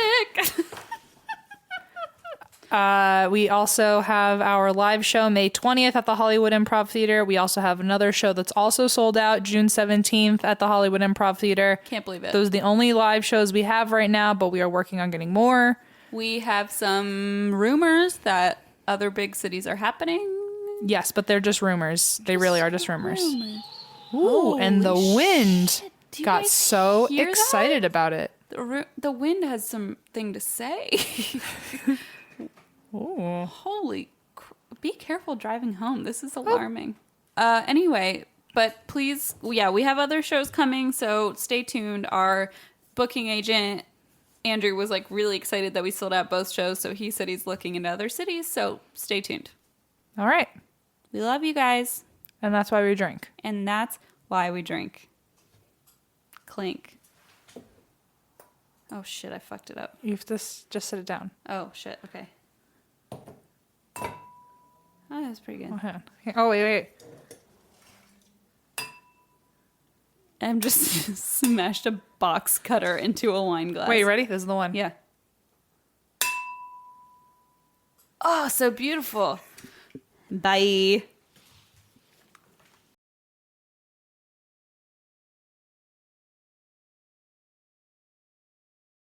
We also have our live show May 20th at the Hollywood Improv Theater. We also have another show that's also sold out June 17th at the Hollywood Improv Theater. Can't believe it. Those are the only live shows we have right now, but we are working on getting more. We have some rumors that other big cities are happening. Yes, but they're just rumors. They really are just rumors. Ooh, and the wind got so excited about it. The wind has something to say. Ooh. Be careful driving home. This is alarming. Anyway, but please, we have other shows coming, so stay tuned. Our booking agent, Andrew, was like really excited that we sold out both shows, so he said he's looking into other cities, so stay tuned. All right. We love you guys. And that's why we drink. And that's why we drink. Clink. Oh shit, I fucked it up. You have to just sit it down. Oh shit, okay. Oh, that's pretty good. Oh, wait. I'm just smashed a box cutter into a wine glass. Wait, you ready? This is the one. Yeah. Oh, so beautiful. Bye.